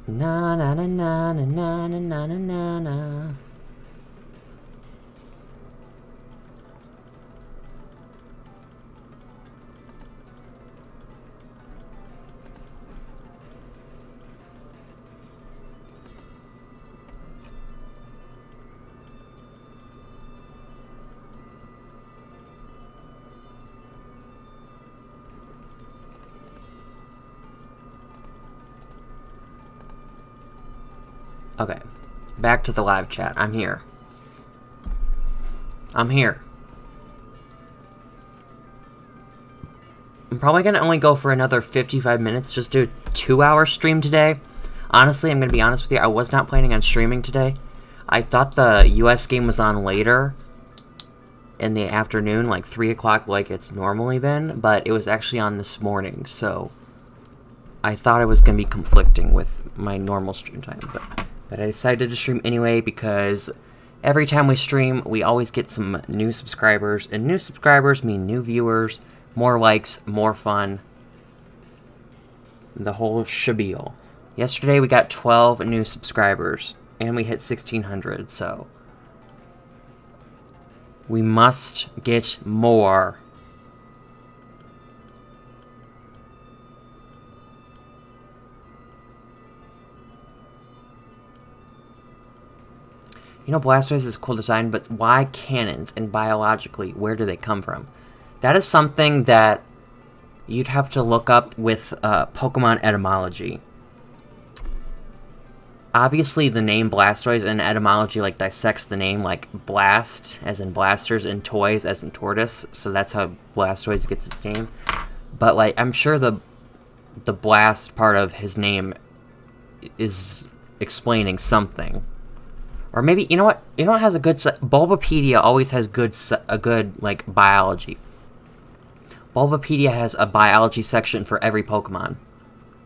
Na na na na na na na na na na. Okay, back to the live chat. I'm here. I'm probably gonna only go for another 55 minutes, just do a 2-hour stream today. Honestly, I'm gonna be honest with you, I was not planning on streaming today. I thought the US game was on later in the afternoon, like 3 o'clock like it's normally been, but it was actually on this morning, so I thought it was gonna be conflicting with my normal stream time, but I decided to stream anyway because every time we stream, we always get some new subscribers, and new subscribers mean new viewers, more likes, more fun, the whole shabil. Yesterday we got 12 new subscribers, and we hit 1,600, so we must get more. You know, Blastoise is a cool design, but why cannons? And biologically, where do they come from? That is something that you'd have to look up with Pokemon etymology. Obviously, the name Blastoise in etymology, like, dissects the name, like, blast, as in blasters, and toys, as in tortoise, so that's how Blastoise gets its name. But, like, I'm sure the blast part of his name is explaining something. Or maybe, you know what? You know what has a good... Bulbapedia always has a good, like, biology. Bulbapedia has a biology section for every Pokemon,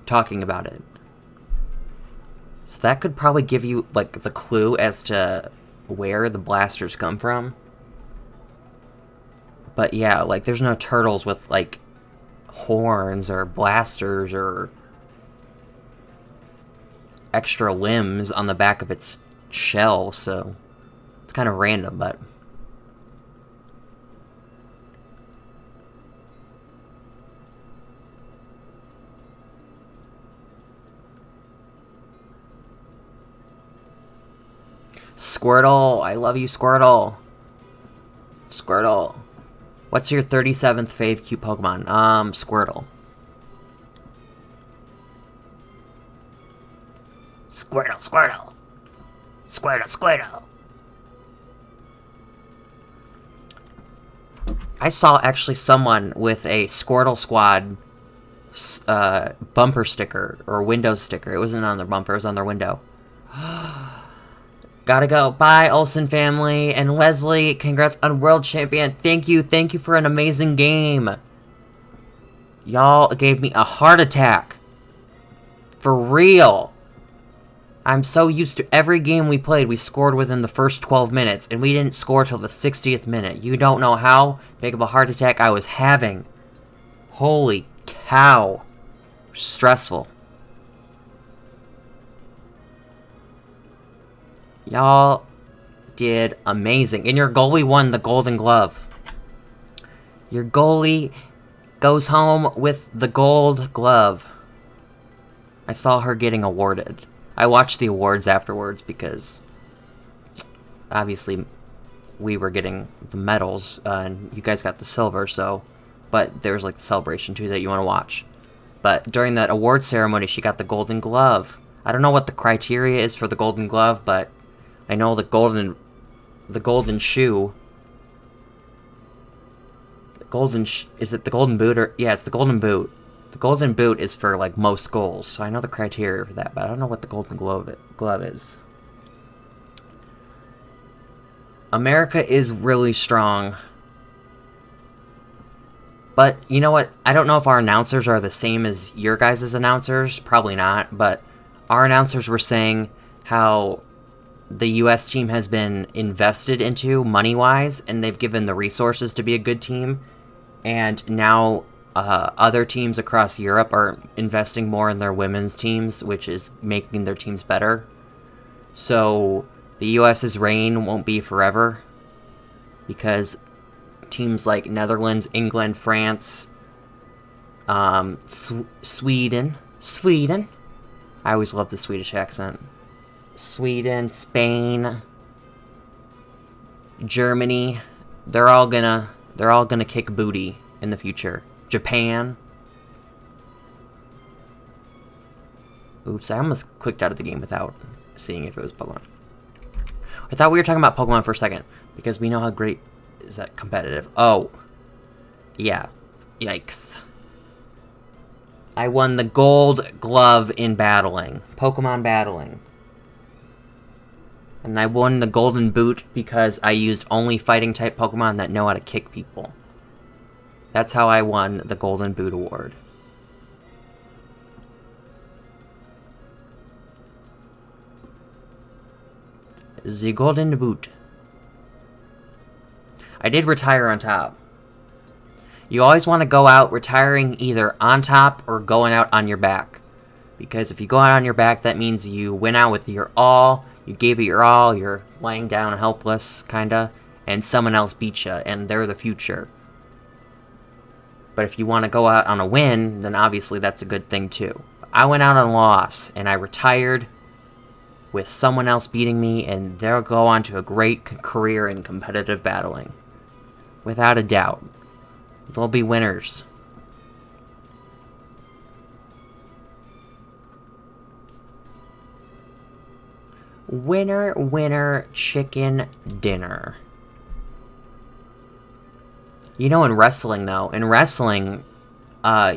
talking about it. So that could probably give you, like, the clue as to where the blasters come from. But yeah, like, there's no turtles with, like, horns or blasters or extra limbs on the back of its shell, so it's kind of random, but... Squirtle, I love you, Squirtle. Squirtle. What's your 37th fave cute Pokemon? Squirtle. Squirtle, Squirtle. Squirtle, Squirtle. I saw actually someone with a Squirtle Squad bumper sticker, or window sticker. It wasn't on their bumper, it was on their window. Gotta go. Bye, Olsen family. And Leslie, congrats on World Champion. Thank you for an amazing game. Y'all gave me a heart attack. For real. I'm so used to every game we played, we scored within the first 12 minutes, and we didn't score till the 60th minute. You don't know how big of a heart attack I was having. Holy cow. Stressful. Y'all did amazing. And your goalie won the Golden Glove. Your goalie goes home with the Gold Glove. I saw her getting awarded. I watched the awards afterwards because obviously we were getting the medals and you guys got the silver, so... But there's like the celebration too that you want to watch. But during that award ceremony, she got the Golden Glove. I don't know what the criteria is for the Golden Glove, but I know the golden shoe. Is it the golden boot or... Yeah, it's the golden boot. The golden boot is for, like, most goals, so I know the criteria for that, but I don't know what the golden glove is. America is really strong. But, you know what? I don't know if our announcers are the same as your guys' announcers. Probably not, but our announcers were saying how the U.S. team has been invested into money-wise, and they've given the resources to be a good team. And now other teams across Europe are investing more in their women's teams, which is making their teams better. So the U.S.'s reign won't be forever, because teams like Netherlands, England, France, Sweden. I always love the Swedish accent. Sweden, Spain, Germany, they're all gonna kick booty in the future. Japan. Oops, I almost clicked out of the game without seeing if it was Pokemon. I thought we were talking about Pokemon for a second, because we know how great is that competitive. Oh. Yeah. Yikes. I won the Gold Glove in battling. Pokemon battling. And I won the Golden Boot because I used only fighting-type Pokemon that know how to kick people. That's how I won the Golden Boot award. The Golden Boot. I did retire on top. You always want to go out retiring either on top or going out on your back. Because if you go out on your back, that means you went out with your all, you gave it your all, you're laying down helpless, kinda, and someone else beat you, and they're the future. But if you want to go out on a win, then obviously that's a good thing too. I went out on a loss, and I retired with someone else beating me, and they'll go on to a great career in competitive battling. Without a doubt. They'll be winners. Winner, winner, chicken dinner. You know, in wrestling, though,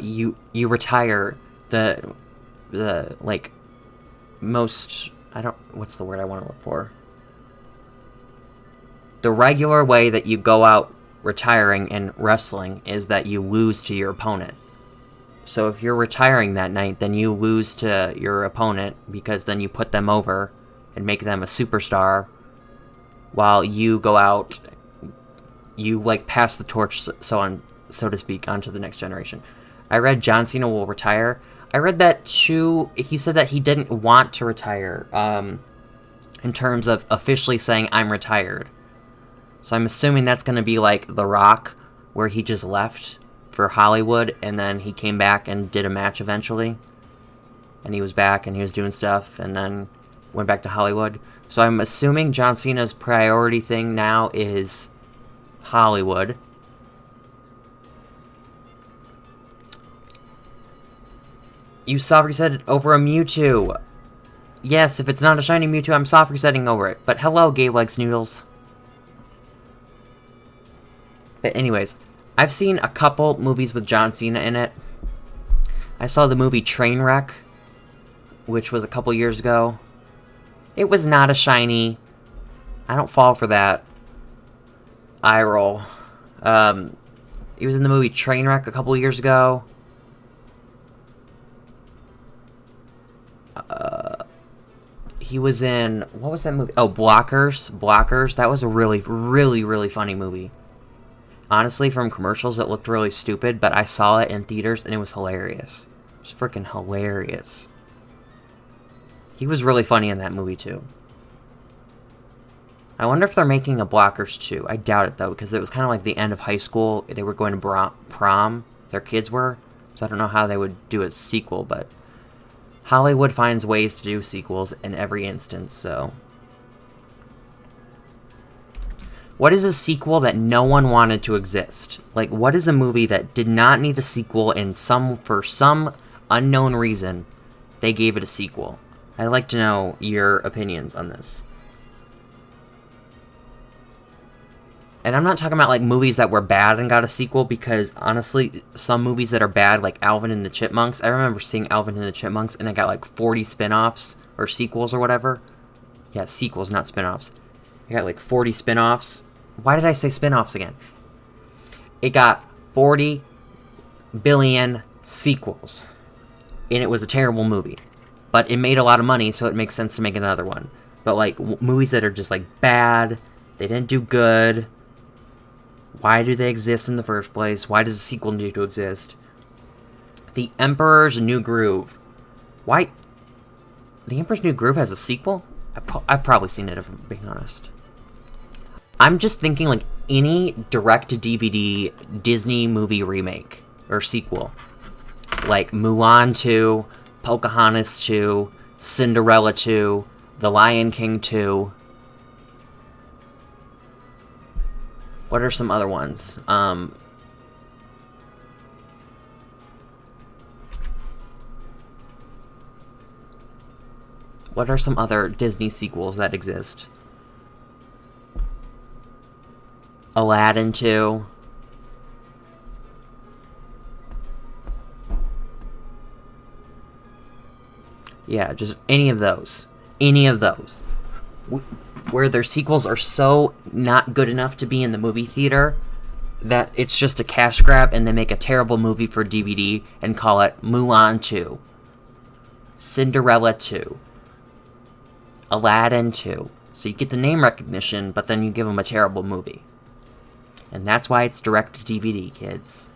you retire the like, most, what's the word I want to look for? The regular way that you go out retiring in wrestling is that you lose to your opponent. So if you're retiring that night, then you lose to your opponent, because then you put them over and make them a superstar, while you go out, you, like, pass the torch, so to speak, onto the next generation. I read John Cena will retire. I read that, too. He said that he didn't want to retire, in terms of officially saying, I'm retired. So I'm assuming that's going to be like The Rock, where he just left for Hollywood, and then he came back and did a match eventually. And he was back, and he was doing stuff, and then went back to Hollywood. So I'm assuming John Cena's priority thing now is Hollywood. You soft reset over a Mewtwo. Yes, if it's not a shiny Mewtwo, I'm soft resetting over it. But hello, Gay Legs Noodles. But anyways, I've seen a couple movies with John Cena in it. I saw the movie Trainwreck, which was a couple years ago. It was not a shiny. I don't fall for that. Eye roll. He was in the movie Trainwreck a couple years ago. He was in, what was that movie? Oh, Blockers. That was a really, really, really funny movie. Honestly, from commercials, it looked really stupid, but I saw it in theaters, and it was hilarious. It was freaking hilarious. He was really funny in that movie, too. I wonder if they're making a Blockers 2. I doubt it, though, because it was kind of like the end of high school. They were going to prom. Their kids were. So I don't know how they would do a sequel, but Hollywood finds ways to do sequels in every instance, so. What is a sequel that no one wanted to exist? Like, what is a movie that did not need a sequel, and for some unknown reason, they gave it a sequel? I'd like to know your opinions on this. And I'm not talking about, like, movies that were bad and got a sequel, because, honestly, some movies that are bad, like Alvin and the Chipmunks, I remember seeing Alvin and the Chipmunks, and it got, like, 40 spin-offs, or sequels, or whatever. Yeah, sequels, not spin-offs. It got, like, 40 spin-offs. Why did I say spin-offs again? It got 40 billion sequels. And it was a terrible movie. But it made a lot of money, so it makes sense to make another one. But, like, movies that are just, like, bad, they didn't do good. Why do they exist in the first place? Why does a sequel need to exist? The Emperor's New Groove. Why? The Emperor's New Groove has a sequel? I've probably seen it, if I'm being honest. I'm just thinking, like, any direct-to-DVD Disney movie remake or sequel. Like Mulan 2, Pocahontas 2, Cinderella 2, The Lion King 2. What are some other ones? What are some other Disney sequels that exist? Aladdin 2. Yeah, just any of those. Any of those. Where their sequels are so not good enough to be in the movie theater that it's just a cash grab, and they make a terrible movie for DVD and call it Mulan 2, Cinderella 2, Aladdin 2. So you get the name recognition, but then you give them a terrible movie. And that's why it's direct to DVD, kids.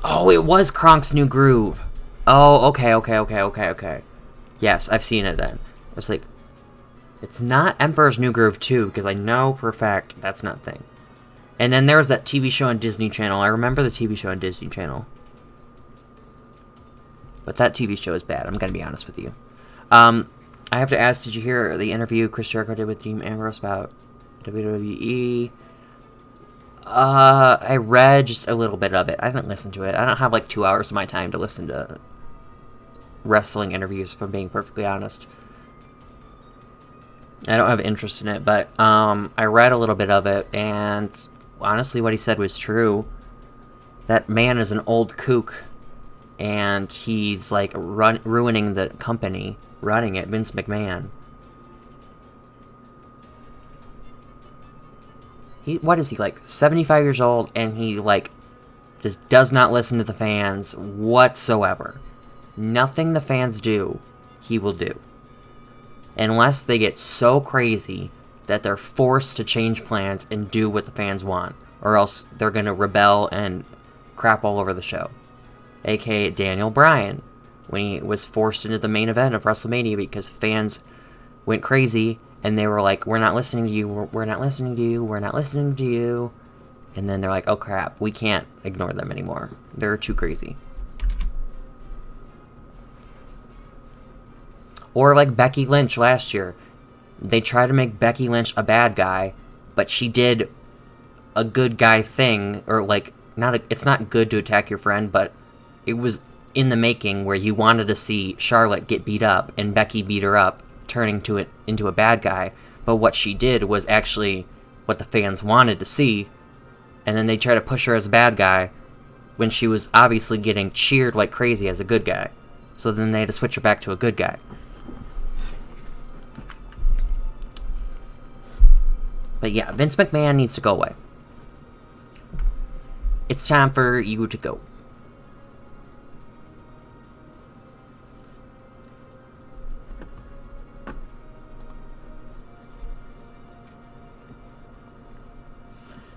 Oh, it was Kronk's New Groove. Oh, okay. Yes, I've seen it then. I was like, it's not Emperor's New Groove 2, because I know for a fact that's not a thing. And then there was that TV show on Disney Channel. I remember the TV show on Disney Channel. But that TV show is bad, I'm going to be honest with you. I have to ask, did you hear the interview Chris Jericho did with Dean Ambrose about WWE? I read just a little bit of it. I didn't listen to it. I don't have like 2 hours of my time to listen to wrestling interviews, if I'm being perfectly honest. I don't have interest in it, but I read a little bit of it, and honestly what he said was true. That man is an old kook, and he's like ruining the company, running it, Vince McMahon. What is he, like 75 years old, and he like just does not listen to the fans whatsoever. Nothing the fans do, he will do. Unless they get so crazy that they're forced to change plans and do what the fans want, or else they're gonna rebel and crap all over the show. AKA Daniel Bryan, when he was forced into the main event of WrestleMania because fans went crazy and they were like, we're not listening to you, we're not listening to you, we're not listening to you. And then they're like, oh crap, we can't ignore them anymore. They're too crazy. Or like Becky Lynch last year. They tried to make Becky Lynch a bad guy, but she did a good guy thing, or like, it's not good to attack your friend, but it was in the making where you wanted to see Charlotte get beat up and Becky beat her up, turning into a bad guy. But what she did was actually what the fans wanted to see, and then they tried to push her as a bad guy when she was obviously getting cheered like crazy as a good guy. So then they had to switch her back to a good guy. But yeah, Vince McMahon needs to go away. It's time for you to go.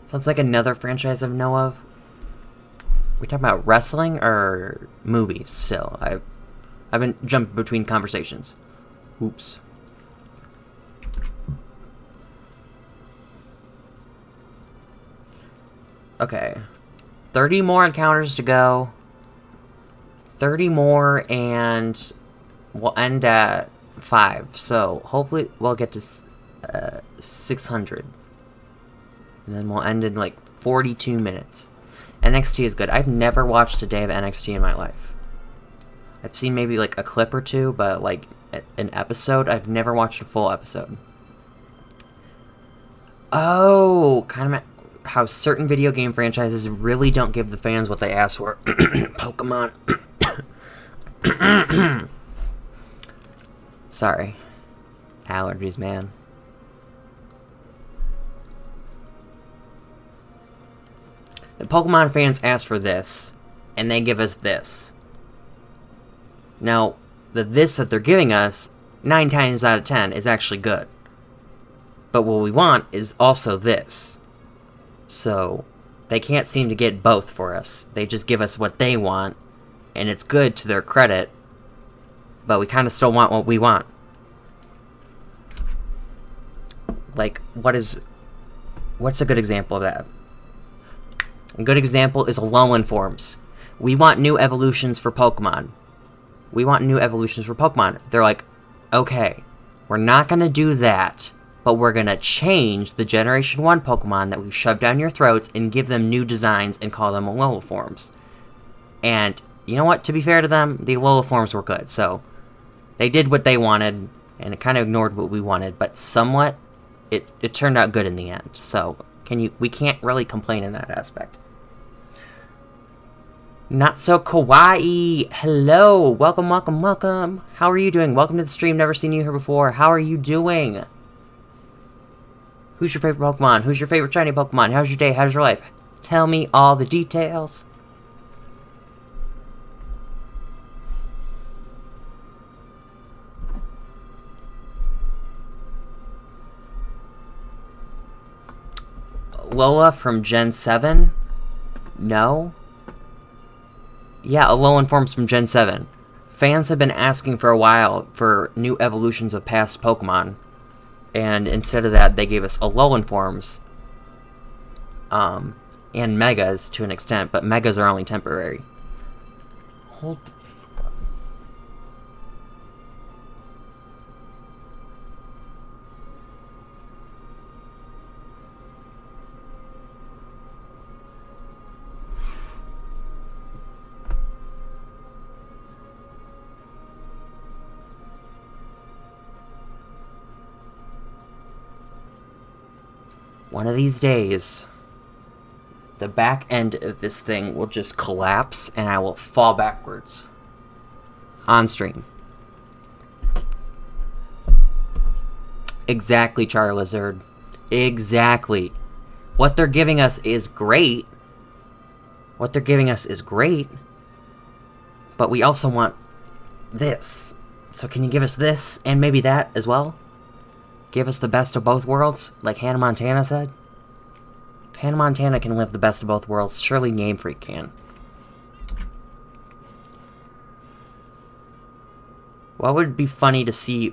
Sounds like another franchise I know of. We talking about wrestling or movies still? I've been jumping between conversations. Oops. Okay. 30 more encounters to go. 30 more, and we'll end at 5. So hopefully we'll get to 600. And then we'll end in like 42 minutes. NXT is good. I've never watched a day of NXT in my life. I've seen maybe like a clip or two, but like an episode, I've never watched a full episode. Oh, kind of how certain video game franchises really don't give the fans what they ask for. Pokemon. Sorry. Allergies, man. The Pokemon fans ask for this, and they give us this. Now, the this that they're giving us, 9 times out of 10, is actually good. But what we want is also this. So, they can't seem to get both for us. They just give us what they want, and it's good to their credit, but we kind of still want what we want. Like, what's a good example of that? A good example is Alolan forms. We want new evolutions for Pokemon. They're like, okay, we're not going to do that, but we're going to change the Generation 1 Pokemon that we've shoved down your throats and give them new designs and call them Alola forms. And you know what? To be fair to them, the Alola forms were good. So they did what they wanted, and it kind of ignored what we wanted, but somewhat it turned out good in the end. So we can't really complain in that aspect. Not so kawaii. Hello. Welcome. How are you doing? Welcome to the stream. Never seen you here before. How are you doing? Who's your favorite Pokemon? Who's your favorite shiny Pokemon? How's your day? How's your life? Tell me all the details. Lola from Gen 7? No? Yeah, Alolan forms from Gen 7. Fans have been asking for a while for new evolutions of past Pokemon. And instead of that, they gave us Alolan forms. And Megas to an extent, but Megas are only temporary. Hold the fuck up. One of these days, the back end of this thing will just collapse and I will fall backwards. On stream. Exactly, Charizard. Exactly. What they're giving us is great. What they're giving us is great. But we also want this. So can you give us this and maybe that as well? Give us the best of both worlds, like Hannah Montana said? If Hannah Montana can live the best of both worlds, surely Game Freak can. What would be funny to see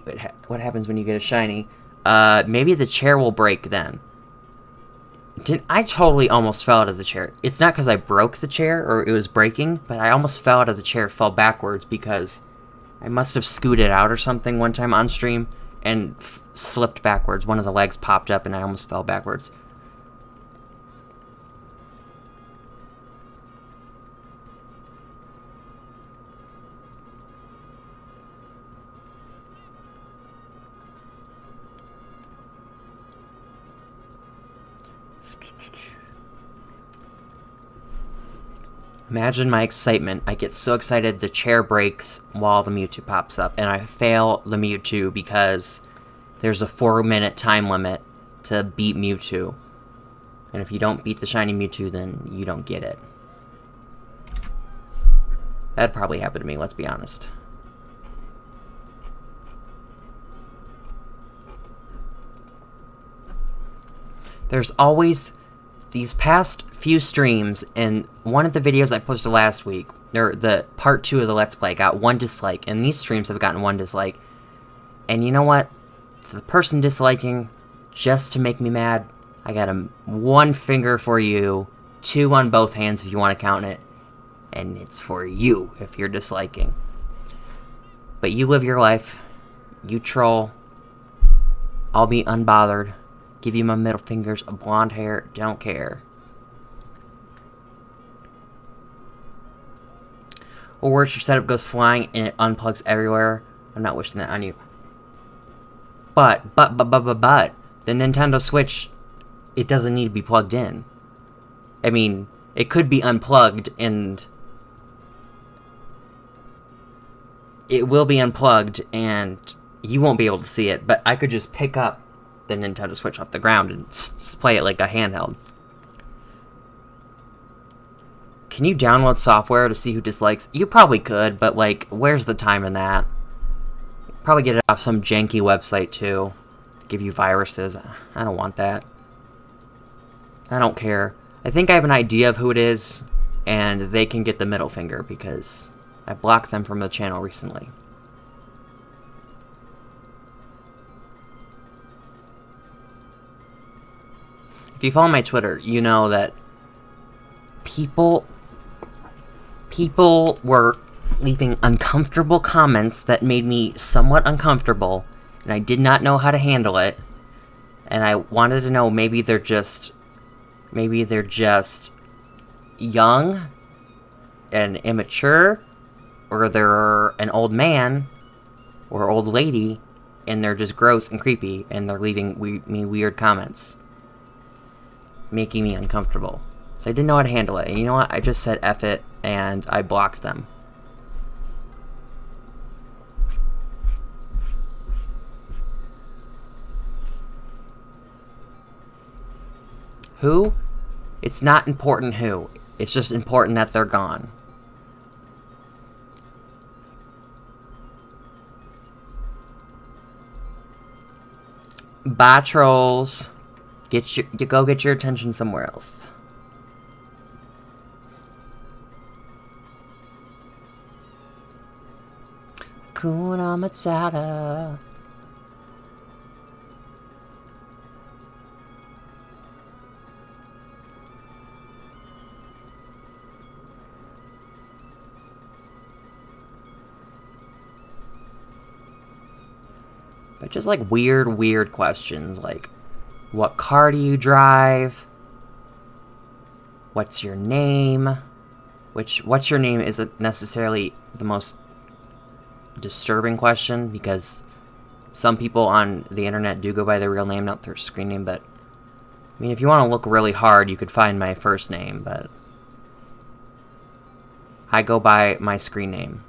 what happens when you get a shiny? Maybe the chair will break then. I totally almost fell out of the chair. It's not because I broke the chair or it was breaking, but I almost fell out of the chair, fell backwards because I must have scooted out or something one time on stream and slipped backwards. One of the legs popped up and I almost fell backwards. Imagine my excitement. I get so excited the chair breaks while the Mewtwo pops up, and I fail the Mewtwo because there's a 4-minute time limit to beat Mewtwo. And if you don't beat the shiny Mewtwo, then you don't get it. That'd probably happen to me, let's be honest. There's always these past few streams, and one of the videos I posted last week, or the part 2 of the Let's Play, got 1 dislike, and these streams have gotten 1 dislike. And you know what? To the person disliking, just to make me mad, I got 1 finger for you, 2 on both hands if you want to count it, and it's for you if you're disliking. But you live your life, you troll, I'll be unbothered. Give you my middle fingers, a blonde hair, don't care. Or worse, your setup goes flying and it unplugs everywhere. I'm not wishing that on you. But, the Nintendo Switch, it doesn't need to be plugged in. I mean, it could be unplugged and it will be unplugged and you won't be able to see it, but I could just pick up the Nintendo Switch off the ground and play it like a handheld. Can you download software to see who dislikes? You probably could, but like, where's the time in that? Probably get it off some janky website too. Give you viruses. I don't want that. I don't care. I think I have an idea of who it is, and they can get the middle finger because I blocked them from the channel recently. If you follow my Twitter, you know that people were leaving uncomfortable comments that made me somewhat uncomfortable, and I did not know how to handle it. And I wanted to know, maybe they're just young and immature, or they're an old man or old lady, and they're just gross and creepy, and they're leaving me weird comments, making me uncomfortable. So I didn't know how to handle it. And you know what? I just said F it, and I blocked them. Who? It's not important who. It's just important that they're gone. Bye, trolls. Go get your attention somewhere else. Hakuna Matata. But just like weird questions, like what car do you drive? What's your name? Which, what's your name isn't necessarily the most disturbing question, because some people on the internet do go by their real name, not their screen name, but I mean, if you want to look really hard, you could find my first name, but I go by my screen name.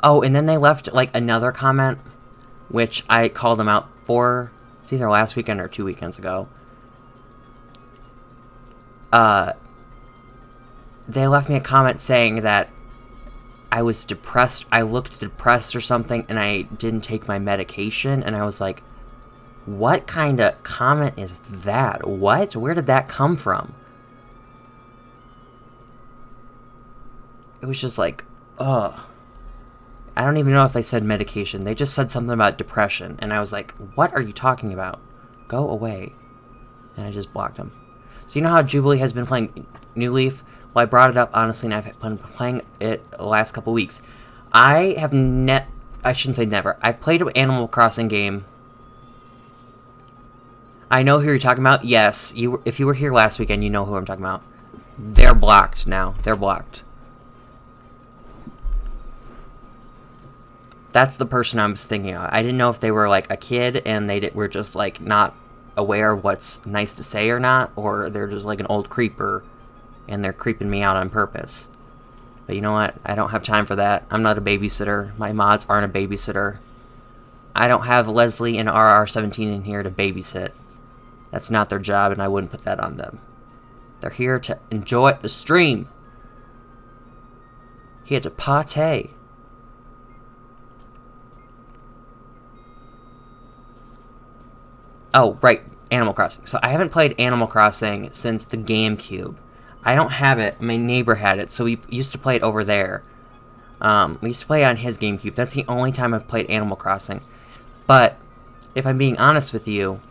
Oh, and then they left, like, another comment, which I called them out for. It's either last weekend or 2 weekends ago. They left me a comment saying that I was depressed. I looked depressed or something, and I didn't take my medication. And I was like, what kind of comment is that? What? Where did that come from? It was just like, ugh. I don't even know if they said medication. They just said something about depression. And I was like, what are you talking about? Go away. And I just blocked them. So you know how Jubilee has been playing New Leaf? Well, I brought it up, honestly, and I've been playing it the last couple weeks. I shouldn't say never. I've played an Animal Crossing game. I know who you're talking about. Yes, if you were here last weekend, you know who I'm talking about. They're blocked now. They're blocked. That's the person I was thinking of. I didn't know if they were, like, a kid and they were just, like, not aware of what's nice to say or not, or they're just, like, an old creeper and they're creeping me out on purpose. But you know what? I don't have time for that. I'm not a babysitter. My mods aren't a babysitter. I don't have Leslie and RR17 in here to babysit. That's not their job, and I wouldn't put that on them. They're here to enjoy the stream. Here to partay. Oh, right, Animal Crossing. So I haven't played Animal Crossing since the GameCube. I don't have it. My neighbor had it, so we used to play it over there. We used to play it on his GameCube. That's the only time I've played Animal Crossing. But, if I'm being honest with you,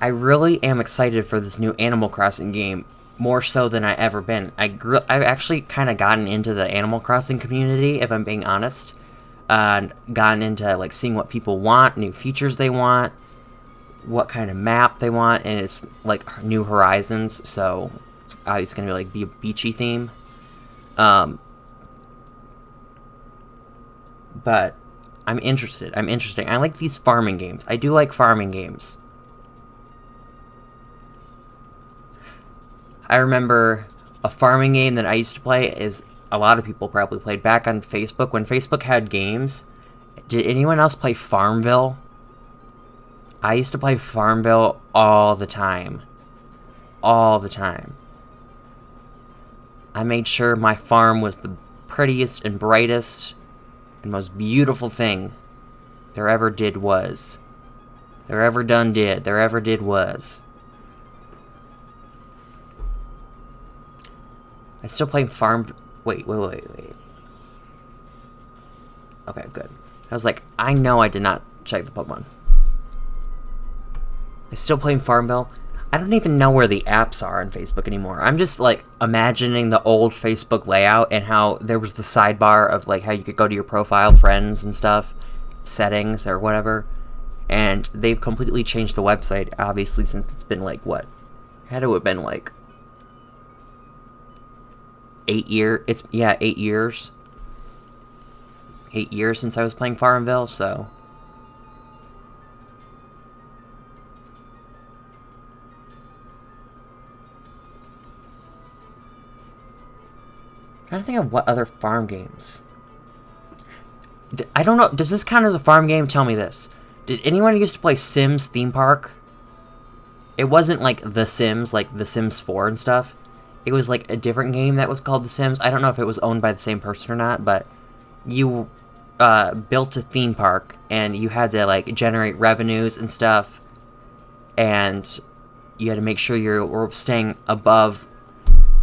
I really am excited for this new Animal Crossing game, more so than I've ever been. I've actually kind of gotten into the Animal Crossing community, if I'm being honest. Gotten into, like, seeing what people want, new features they want, what kind of map they want, and it's like New Horizons, so it's gonna be a beachy theme. But I'm interested. I like these farming games. I do like farming games. I remember a farming game that I used to play is a lot of people probably played back on Facebook when Facebook had games. Did anyone else play Farmville? I used to play Farmville all the time. All the time. I made sure my farm was the prettiest and brightest and most beautiful thing there ever did was. There ever done did. There ever did was. I still play Farm... Wait. Okay, good. I was like, I know I did not check the Pokemon. I still play Farmville. I don't even know where the apps are on Facebook anymore. I'm just, like, imagining the old Facebook layout and how there was the sidebar of, like, how you could go to your profile, friends and stuff, settings or whatever. And they've completely changed the website, obviously, since it's been, like, what? Had to have been, like, 8 years. 8 years. 8 years since I was playing Farmville, so... I'm trying to think of what other farm games. I don't know. Does this count as a farm game? Tell me this. Did anyone used to play Sims Theme Park? It wasn't like The Sims, like The Sims 4 and stuff. It was like a different game that was called The Sims. I don't know if it was owned by the same person or not, but you built a theme park and you had to like generate revenues and stuff, and you had to make sure you were staying above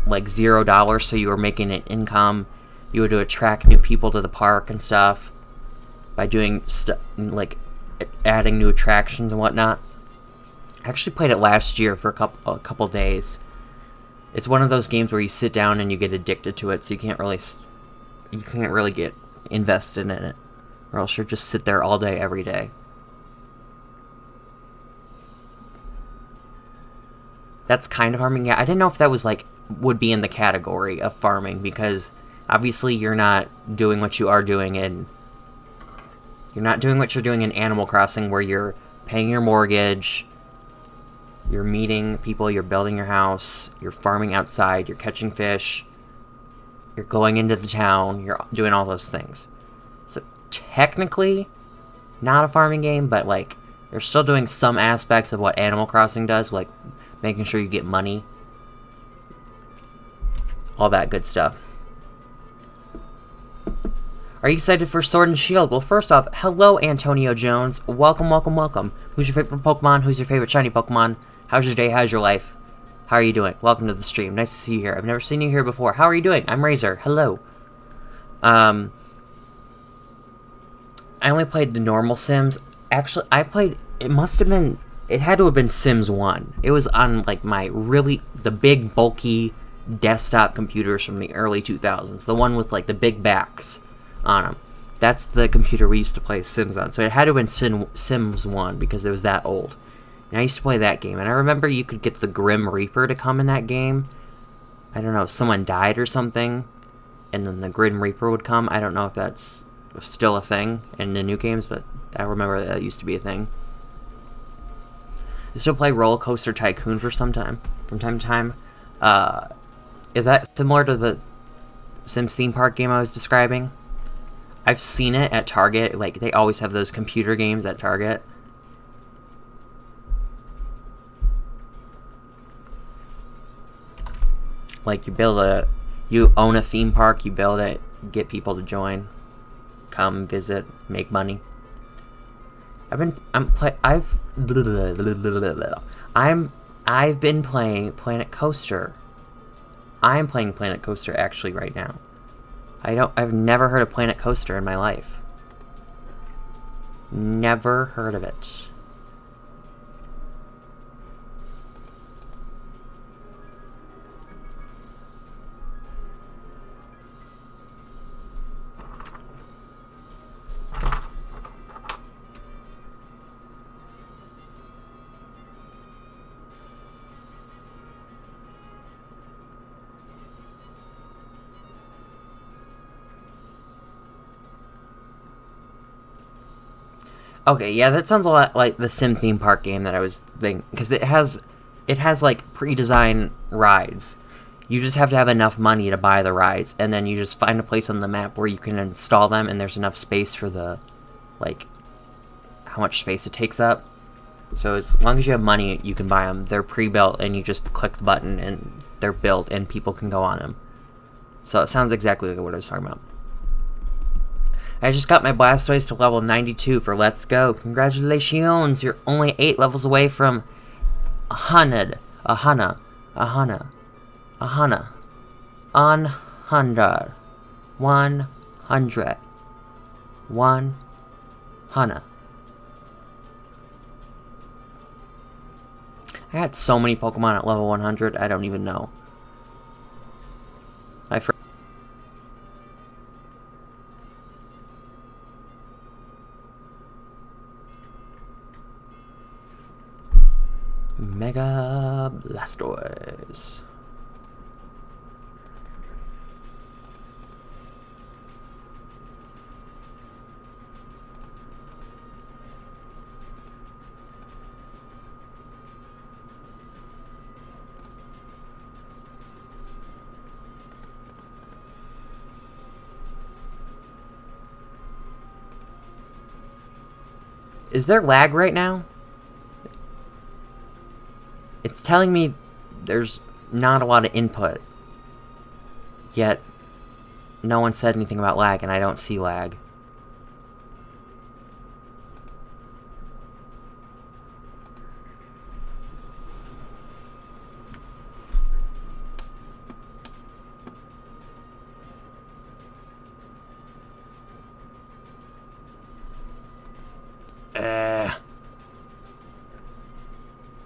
like $0, so you were making an income. You had to attract new people to the park and stuff by doing like adding new attractions and whatnot. I actually played it last year for a couple days. It's one of those games where you sit down and you get addicted to it, so you can't really get invested in it, or else you'll just sit there all day, every day. That's kind of farming. Yeah, I didn't know if that was like would be in the category of farming, because obviously you're not doing what you are doing in. You're not doing what you're doing in Animal Crossing, where you're paying your mortgage, you're meeting people, you're building your house, you're farming outside, you're catching fish, you're going into the town, you're doing all those things. So technically, not a farming game, but like they're still doing some aspects of what Animal Crossing does, like making sure you get money, all that good stuff. Are you excited for Sword and Shield? Well, first off, hello, Antonio Jones. Welcome, welcome, welcome. Who's your favorite Pokemon? Who's your favorite shiny Pokemon? How's your day? How's your life? How are you doing? Welcome to the stream. Nice to see you here. I've never seen you here before. How are you doing? I'm Razor. Hello. I only played the normal Sims. Actually, it had to have been Sims 1. It was on, like, the big, bulky desktop computers from the early 2000s. The one with, like, the big backs on them. That's the computer we used to play Sims on. So it had to have been Sims 1, because it was that old. And I used to play that game. And I remember you could get the Grim Reaper to come in that game. I don't know, if someone died or something, and then the Grim Reaper would come. I don't know if that's still a thing in the new games, but I remember that used to be a thing. I still play Roller Coaster Tycoon from time to time. Is that similar to the Sims theme park game I was describing? I've seen it at Target. Like, they always have those computer games at Target. Like, you own a theme park, you build it, get people to join, come visit, make money. I've been playing Planet Coaster. I'm playing Planet Coaster actually right now. I've never heard of Planet Coaster in my life. Never heard of it. Okay, yeah, that sounds a lot like the Sim theme park game that I was thinking, because it has like pre-designed rides. You just have to have enough money to buy the rides, and then you just find a place on the map where you can install them, and there's enough space for the, like, how much space it takes up. So as long as you have money, you can buy them. They're pre-built, and you just click the button, and they're built, and people can go on them. So it sounds exactly like what I was talking about. I just got my Blastoise to level 92 for Let's Go. Congratulations! You're only 8 levels away from 100. 100. 100. 100. 100. 100. I got so many Pokemon at level 100, I don't even know. Mega Blastoise. Is there lag right now? It's telling me there's not a lot of input, yet no one said anything about lag, and I don't see lag.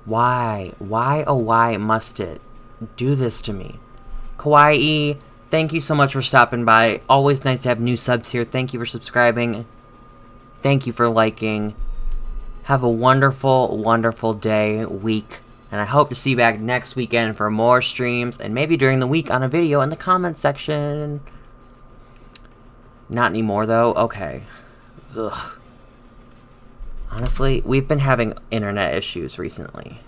Why? Why, oh why must it? do this to me. Kawaii, thank you so much for stopping by. Always nice to have new subs here. Thank you for subscribing. Thank you for liking. Have a wonderful, wonderful day, week. And I hope to see you back next weekend for more streams. And maybe during the week on a video in the comments section. Not anymore, though. Okay. Ugh. Honestly, we've been having internet issues recently.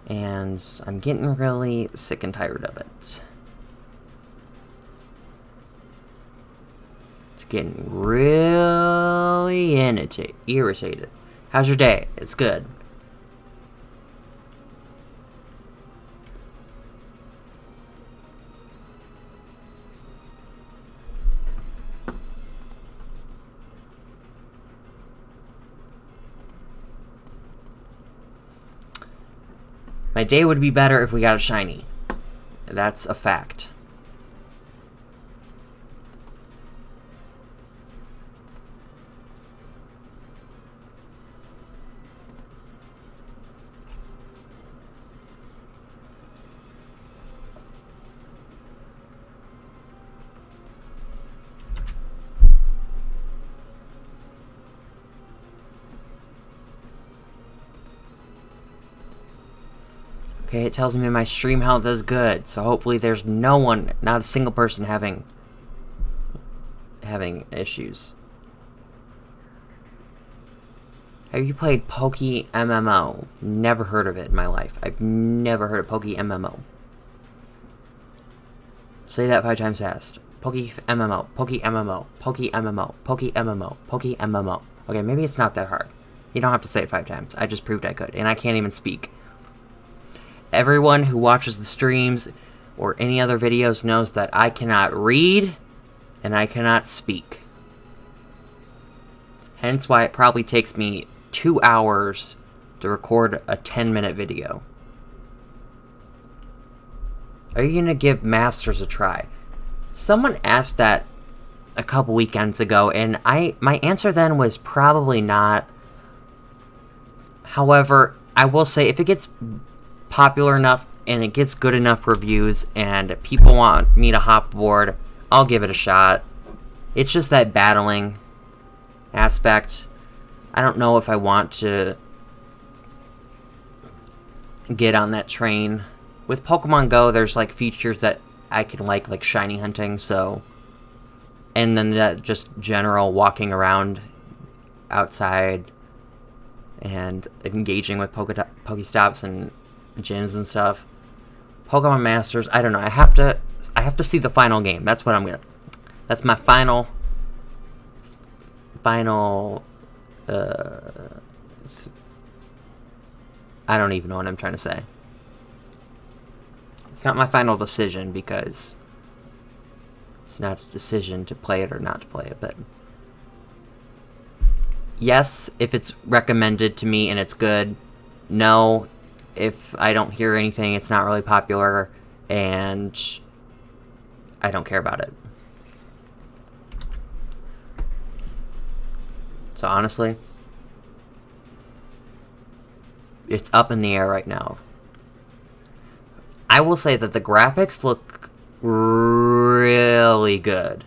And I'm getting really sick and tired of it. It's getting really irritated. How's your day? It's good. My day would be better if we got a shiny. That's a fact. Okay, it tells me my stream health is good, so hopefully there's no one, not a single person having issues. Have you played Poke MMO? Never heard of it in my life. I've never heard of Poke MMO. Say that 5 times fast. Poke MMO, Poke MMO, Poke MMO, Poke MMO, Poke MMO. Okay, maybe it's not that hard. You don't have to say it 5 times. I just proved I could, and I can't even speak. Everyone who watches the streams or any other videos knows that I cannot read and I cannot speak. Hence why it probably takes me 2 hours to record a 10-minute video. Are you going to give Masters a try? Someone asked that a couple weekends ago, and my answer then was probably not. However, I will say if it gets popular enough and it gets good enough reviews and people want me to hop aboard, I'll give it a shot. It's just that battling aspect. I don't know if I want to get on that train. With Pokemon Go, there's like features that I can like shiny hunting, so, and then that just general walking around outside and engaging with Pokestops and gyms and stuff. Pokemon Masters, I don't know. I have to see the final game. That's what I'm gonna. That's my final. I don't even know what I'm trying to say. It's not my final decision because it's not a decision to play it or not to play it, but yes, if it's recommended to me and it's good. No, if I don't hear anything, it's not really popular, and I don't care about it. So honestly, it's up in the air right now. I will say that the graphics look really good.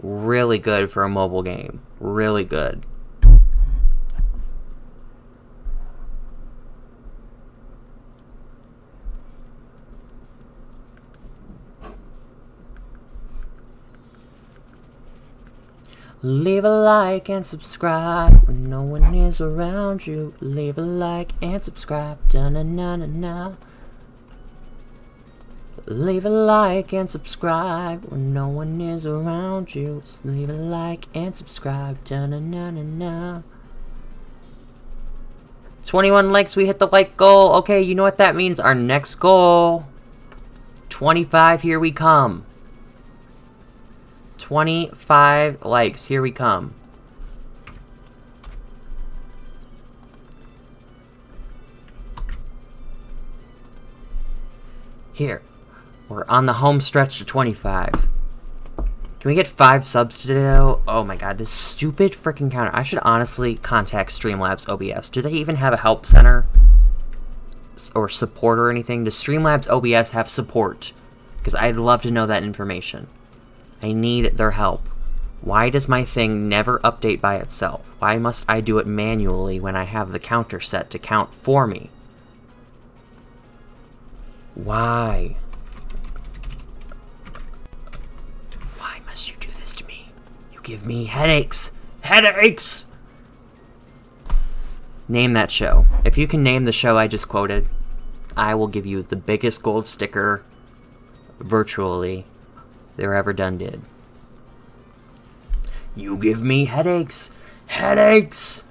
Really good for a mobile game. Really good. Leave a like and subscribe when no one is around you. Leave a like and subscribe. Da-na-na-na-na. Leave a like and subscribe when no one is around you. Just leave a like and subscribe. Da-na-na-na-na. 21 likes, we hit the like goal. Okay, you know what that means? Our next goal. 25, here we come. 25 likes, here we come. Here, we're on the home stretch to 25. Can we get 5 subs today though? Oh my god, this stupid freaking counter. I should honestly contact Streamlabs OBS. Do they even have a help center? or support or anything? Does Streamlabs OBS have support? Because I'd love to know that information. I need their help. Why does my thing never update by itself? Why must I do it manually when I have the counter set to count for me? Why? Why must you do this to me? You give me headaches! Headaches! Name that show. If you can name the show I just quoted, I will give you the biggest gold sticker virtually there ever done did. You give me headaches! Headaches!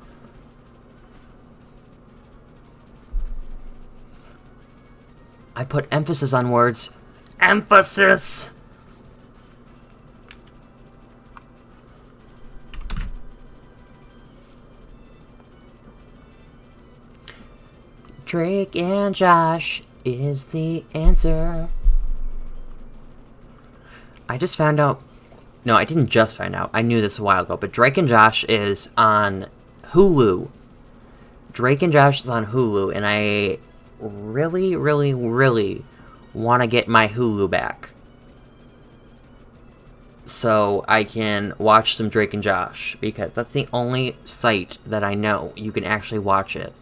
I put emphasis on words. Emphasis! Drake and Josh is the answer. I just found out. No, I didn't just find out. I knew this a while ago. But Drake and Josh is on Hulu. Drake and Josh is on Hulu. And I really, really, really want to get my Hulu back. So I can watch some Drake and Josh. Because that's the only site that I know you can actually watch it.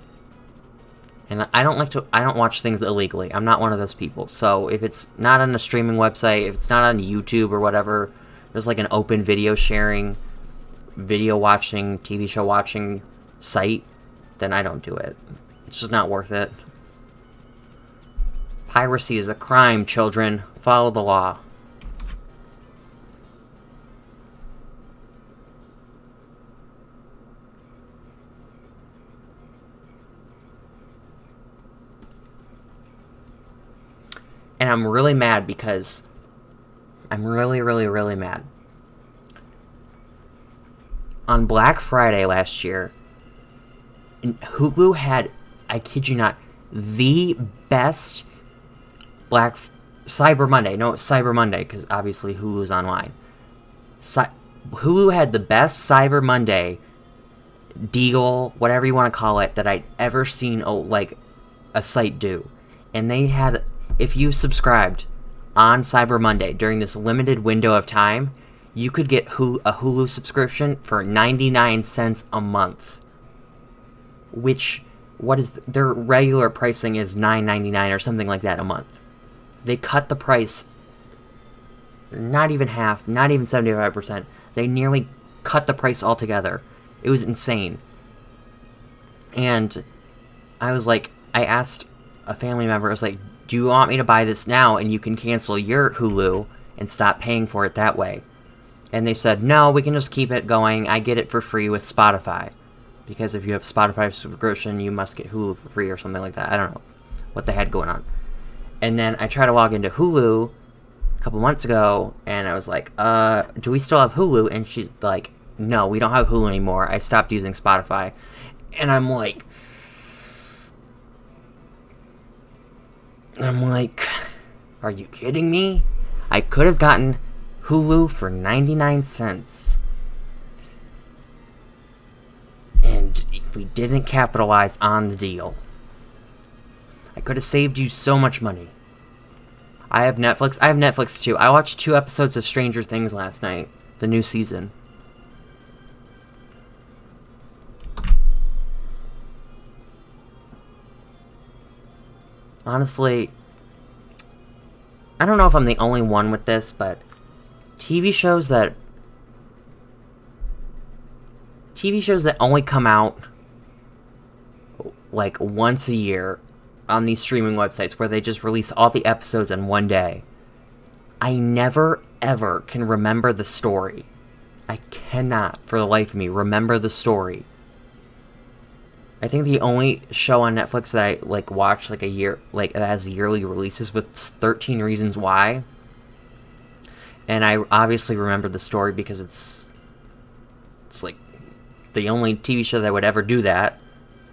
And I don't watch things illegally. I'm not one of those people. So if it's not on a streaming website, if it's not on YouTube or whatever, there's like an open video sharing, video watching, TV show watching site, then I don't do it. It's just not worth it. Piracy is a crime, children. Follow the law. And I'm really mad because I'm really, really, really mad. On Black Friday last year, Hulu had, I kid you not, the best Cyber Monday. No, it's Cyber Monday because obviously Hulu's online. Hulu had the best Cyber Monday deal, whatever you want to call it, that I'd ever seen like a site do. And they had, if you subscribed on Cyber Monday during this limited window of time, you could get a Hulu subscription for 99 cents a month. Which, their regular pricing is $9.99 or something like that a month. They cut the price, not even half, not even 75%. They nearly cut the price altogether. It was insane. And I was like, I asked a family member, I was like, do you want me to buy this now and you can cancel your Hulu and stop paying for it that way? And they said, no, we can just keep it going. I get it for free with Spotify. Because if you have Spotify subscription, you must get Hulu for free or something like that. I don't know what they had going on. And then I tried to log into Hulu a couple months ago, and I was like, do we still have Hulu? And she's like, no, we don't have Hulu anymore. I stopped using Spotify. And I'm like, are you kidding me? I could have gotten Hulu for 99 cents. And we didn't capitalize on the deal. I could have saved you so much money. I have Netflix. I have Netflix too. I watched 2 episodes of Stranger Things last night. The new season. Honestly, I don't know if I'm the only one with this, but TV shows that only come out like once a year on these streaming websites where they just release all the episodes in one day, I never ever can remember the story. I cannot for the life of me remember the story. I think the only show on Netflix that I like watch like a year, like that has yearly releases with 13 Reasons Why. And I obviously remember the story because it's like the only TV show that would ever do that.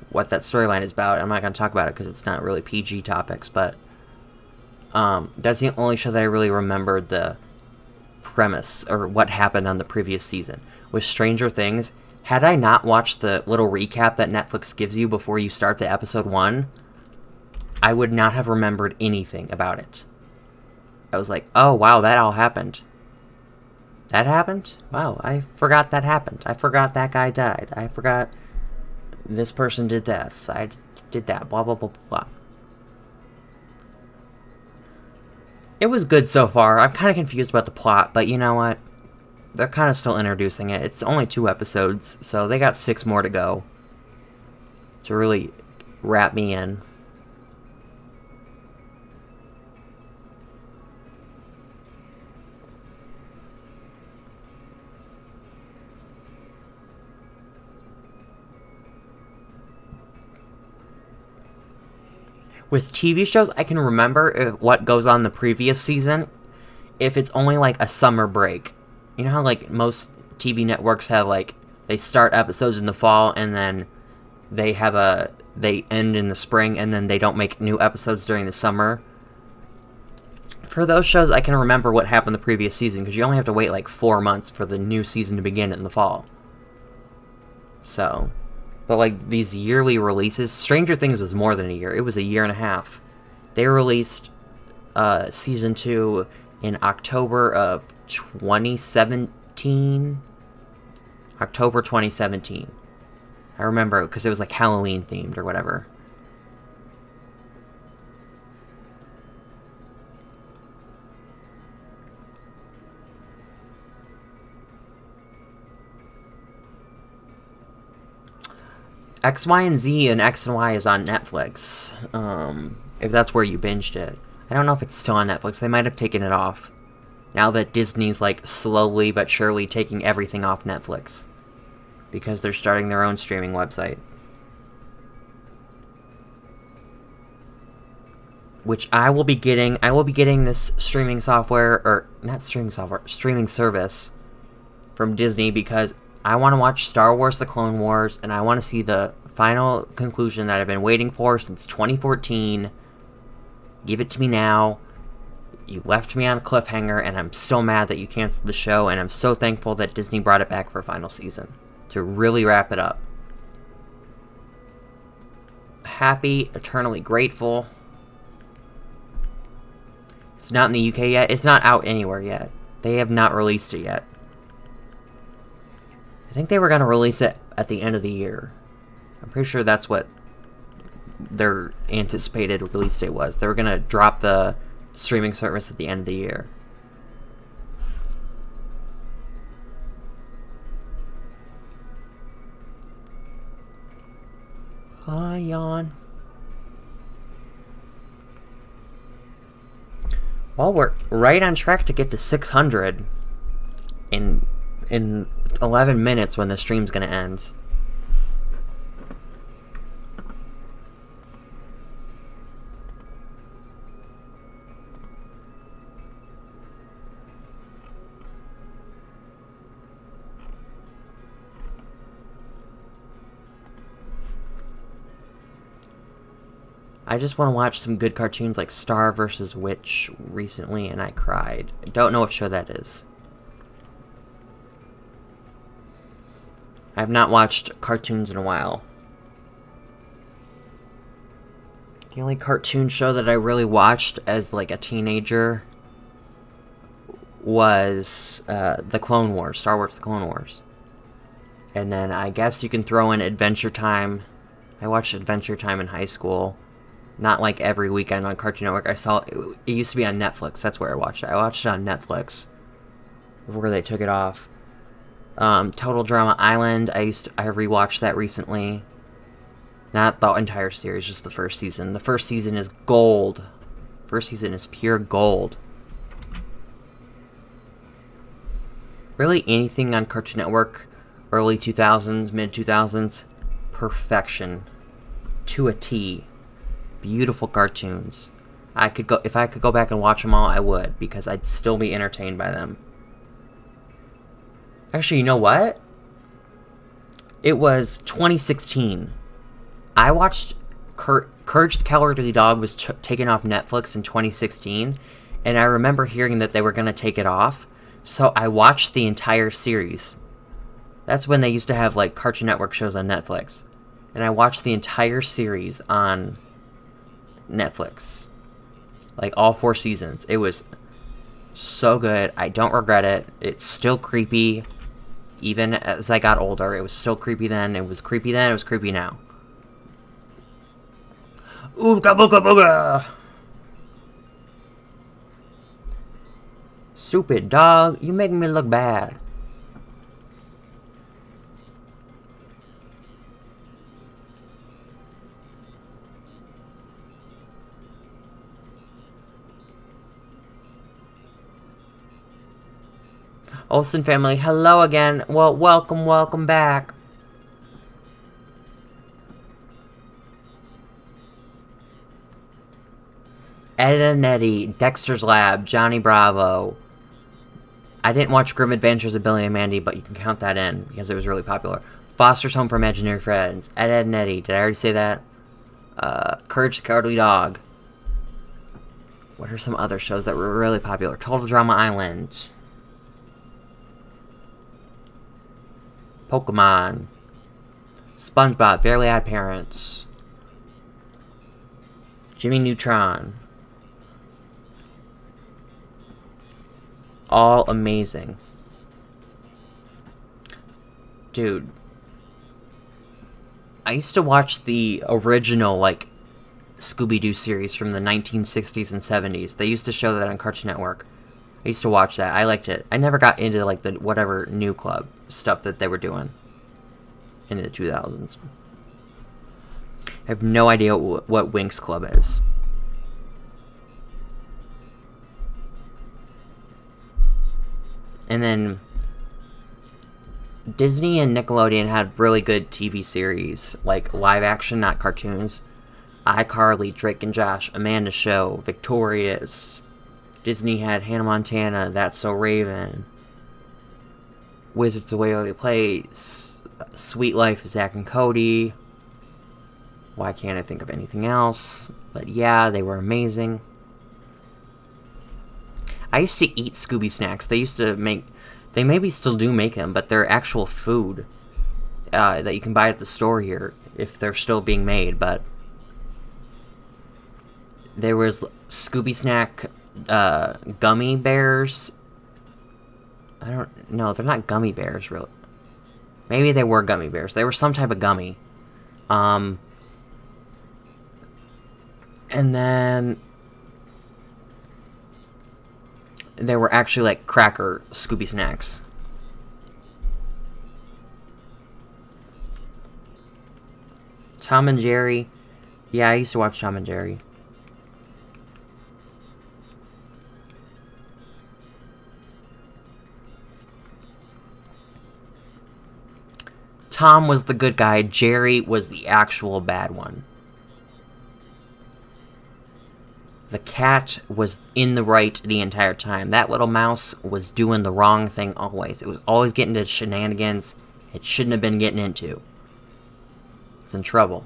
What that storyline is about. I'm not going to talk about it because it's not really PG topics, but that's the only show that I really remembered the premise or what happened on the previous season. With Stranger Things, had I not watched the little recap that Netflix gives you before you start the episode 1, I would not have remembered anything about it. I was like, oh, wow, that all happened. That happened? Wow, I forgot that happened. I forgot that guy died. I forgot this person did this. I did that. Blah, blah, blah, blah. It was good so far. I'm kind of confused about the plot, but you know what? They're kind of still introducing it. It's only 2 episodes, so they got 6 more to go to really wrap me in. With TV shows, I can remember what goes on the previous season if it's only like a summer break. You know how like most TV networks have like they start episodes in the fall and then they end in the spring and then they don't make new episodes during the summer. For those shows, I can remember what happened the previous season because you only have to wait like 4 months for the new season to begin in the fall. So, but like these yearly releases, Stranger Things was more than a year. It was a year and a half. They released season 2 in October of 2017. October 2017. I remember because it was like Halloween themed or whatever. X, Y, and Z and X and Y is on Netflix. If that's where you binged it. I don't know if it's still on Netflix. They might have taken it off. Now that Disney's like slowly but surely taking everything off Netflix. Because they're starting their own streaming website. Which I will be getting. I will be getting this streaming software, or not streaming software, streaming service from Disney because I want to watch Star Wars The Clone Wars, and I want to see the final conclusion that I've been waiting for since 2014. Give it to me now. You left me on a cliffhanger, and I'm so mad that you canceled the show, and I'm so thankful that Disney brought it back for a final season to really wrap it up. Happy, eternally grateful. It's not in the UK yet. It's not out anywhere yet. They have not released it yet. I think they were going to release it at the end of the year. I'm pretty sure that's what their anticipated release date was. They were going to drop the streaming service at the end of the year. Yawn. Well, we're right on track to get to 600 in 11 minutes when the stream's gonna end. I just want to watch some good cartoons like Star vs. Witch recently, and I cried. I don't know what show that is. I have not watched cartoons in a while. The only cartoon show that I really watched as like a teenager was The Clone Wars, Star Wars The Clone Wars. And then I guess you can throw in Adventure Time. I watched Adventure Time in high school. Not like every weekend on Cartoon Network. I saw it used to be on Netflix. That's where I watched it. I watched it on Netflix before they took it off. Total Drama Island. I rewatched that recently. Not the entire series, just the first season. The first season is gold. First season is pure gold. Really, anything on Cartoon Network, early 2000s, mid 2000s, perfection to a T. Beautiful cartoons. If I could go back and watch them all, I would, because I'd still be entertained by them. Actually, you know what? It was 2016. I watched Courage the Cowardly Dog was taken off Netflix in 2016, and I remember hearing that they were going to take it off, so I watched the entire series. That's when they used to have like Cartoon Network shows on Netflix, and I watched the entire series on Netflix. Like, all 4 seasons. It was so good. I don't regret it. It's still creepy. Even as I got older, it was still creepy then. It was creepy then. It was creepy now. Ooga booga booga! Stupid dog, you make me look bad. Olsen family, hello again. Well, welcome back. Ed and Eddie, Dexter's Lab, Johnny Bravo. I didn't watch Grim Adventures of Billy and Mandy, but you can count that in because it was really popular. Foster's Home for Imaginary Friends, Ed and Eddie. Did I already say that? Courage the Cowardly Dog. What are some other shows that were really popular? Total Drama Island. Pokemon. SpongeBob, Barely Odd Parents. Jimmy Neutron. All amazing. Dude. I used to watch the original, like, Scooby-Doo series from the 1960s and 70s. They used to show that on Cartoon Network. I used to watch that. I liked it. I never got into, like, the whatever new club stuff that they were doing in the 2000s. I have no idea what Winx Club is. And then Disney and Nickelodeon had really good TV series, like live action, not cartoons. iCarly, Drake and Josh, Amanda Show, Victorious. Disney had Hannah Montana, That's So Raven. Wizards of Waverly Place, Sweet Life of Zack and Cody. Why can't I think of anything else? But yeah, they were amazing. I used to eat Scooby snacks. They used to make... They maybe still do make them, but they're actual food that you can buy at the store here, if they're still being made, but... There was Scooby snack gummy bears. I don't know. They're not gummy bears, really. Maybe they were gummy bears. They were some type of gummy. And then there were actually, like, cracker Scooby snacks. Tom and Jerry. Yeah, I used to watch Tom and Jerry. Tom was the good guy. Jerry was the actual bad one. The cat was in the right the entire time. That little mouse was doing the wrong thing always. It was always getting into shenanigans it shouldn't have been getting into. It's in trouble.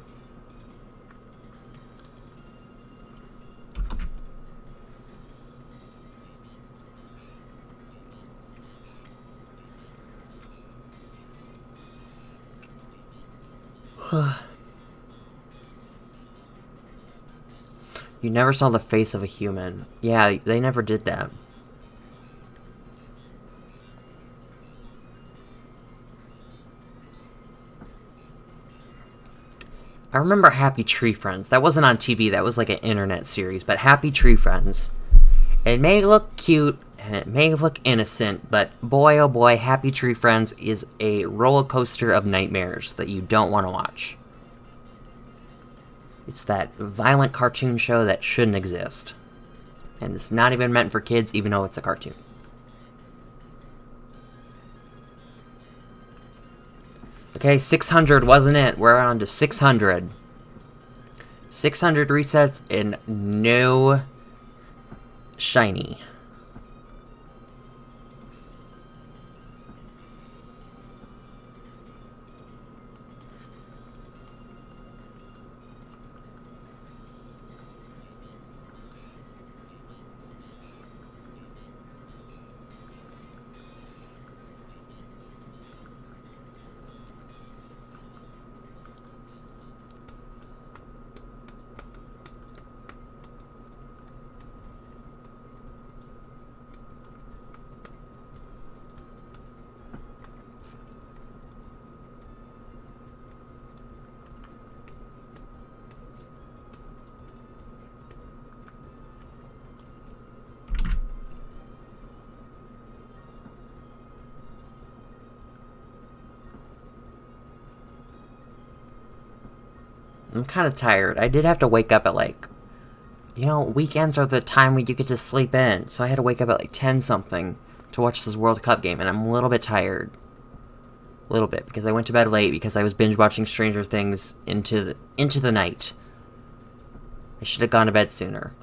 You never saw the face of a human. Yeah, they never did that. I remember Happy Tree Friends. That wasn't on TV, that was like an internet series, but Happy Tree Friends. It may look cute, and it may look innocent, but boy oh boy, Happy Tree Friends is a roller coaster of nightmares that you don't want to watch. It's that violent cartoon show that shouldn't exist. And it's not even meant for kids, even though it's a cartoon. Okay, 600 wasn't it. We're on to 600. 600 resets and no shiny. I'm kind of tired. I did have to wake up at like, you know, weekends are the time when you get to sleep in. So I had to wake up at like 10 something to watch this World Cup game, and I'm a little bit tired. A little bit, because I went to bed late because I was binge watching Stranger Things into the night. I should have gone to bed sooner.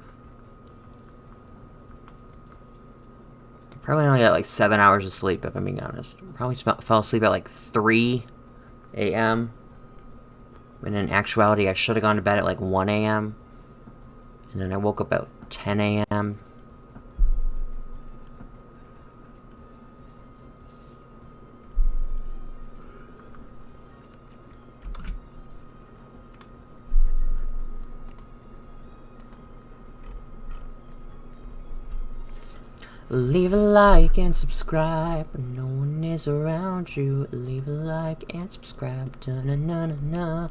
Probably only got like 7 hours of sleep, if I'm being honest. Probably fell asleep at like 3 a.m. When in actuality, I should have gone to bed at like 1 a.m. And then I woke up at 10 a.m. Leave a like and subscribe when no one is around you. Leave a like and subscribe. Da-na-na-na-na.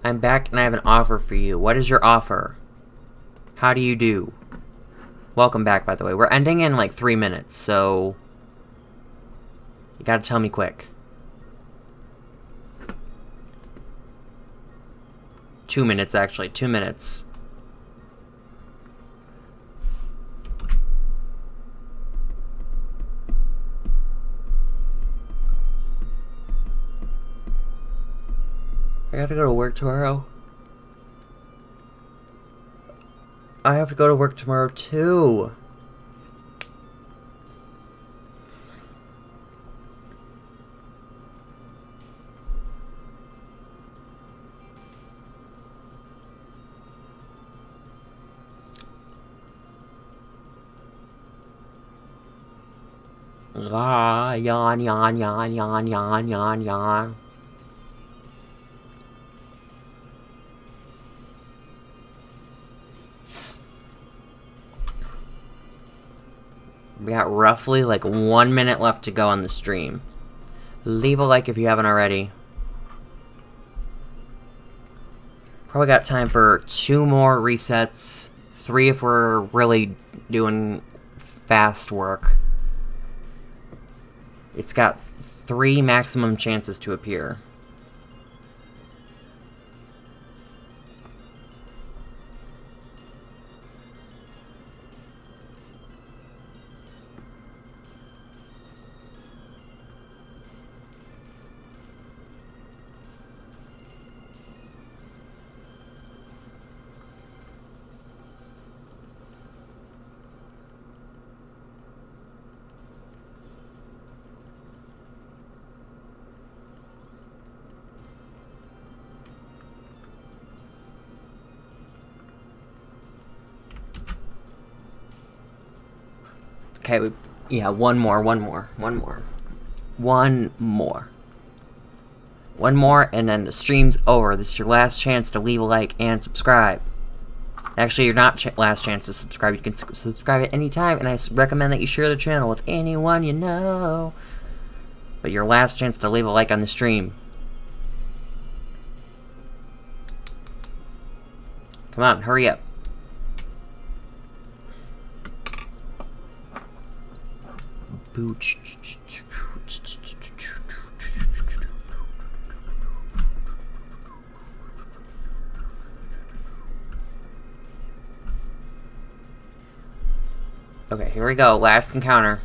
I'm back and I have an offer for you. What is your offer? How do you do? Welcome back, by the way. We're ending in like 3 minutes, so you gotta tell me quick. 2 minutes, actually. 2 minutes. I gotta go to work tomorrow. I have to go to work tomorrow too. Ah, yawn, yawn, yawn, yawn, yawn, yawn, yawn. We got roughly like 1 minute left to go on the stream. Leave a like if you haven't already. Probably got time for 2 more resets. 3 if we're really doing fast work. It's got 3 maximum chances to appear. Okay, yeah, one more, and then the stream's over. This is your last chance to leave a like and subscribe. Actually, your last chance to subscribe. You can subscribe at any time, and I recommend that you share the channel with anyone you know. But your last chance to leave a like on the stream. Come on, hurry up. Okay, here we go. Last encounter.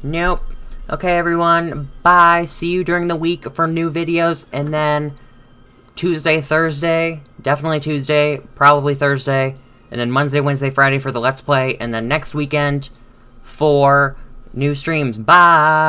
Nope. Okay, everyone. Bye. See you during the week for new videos. And then Tuesday, Thursday. Definitely Tuesday. Probably Thursday. And then Monday, Wednesday, Friday for the Let's Play. And then next weekend for new streams. Bye!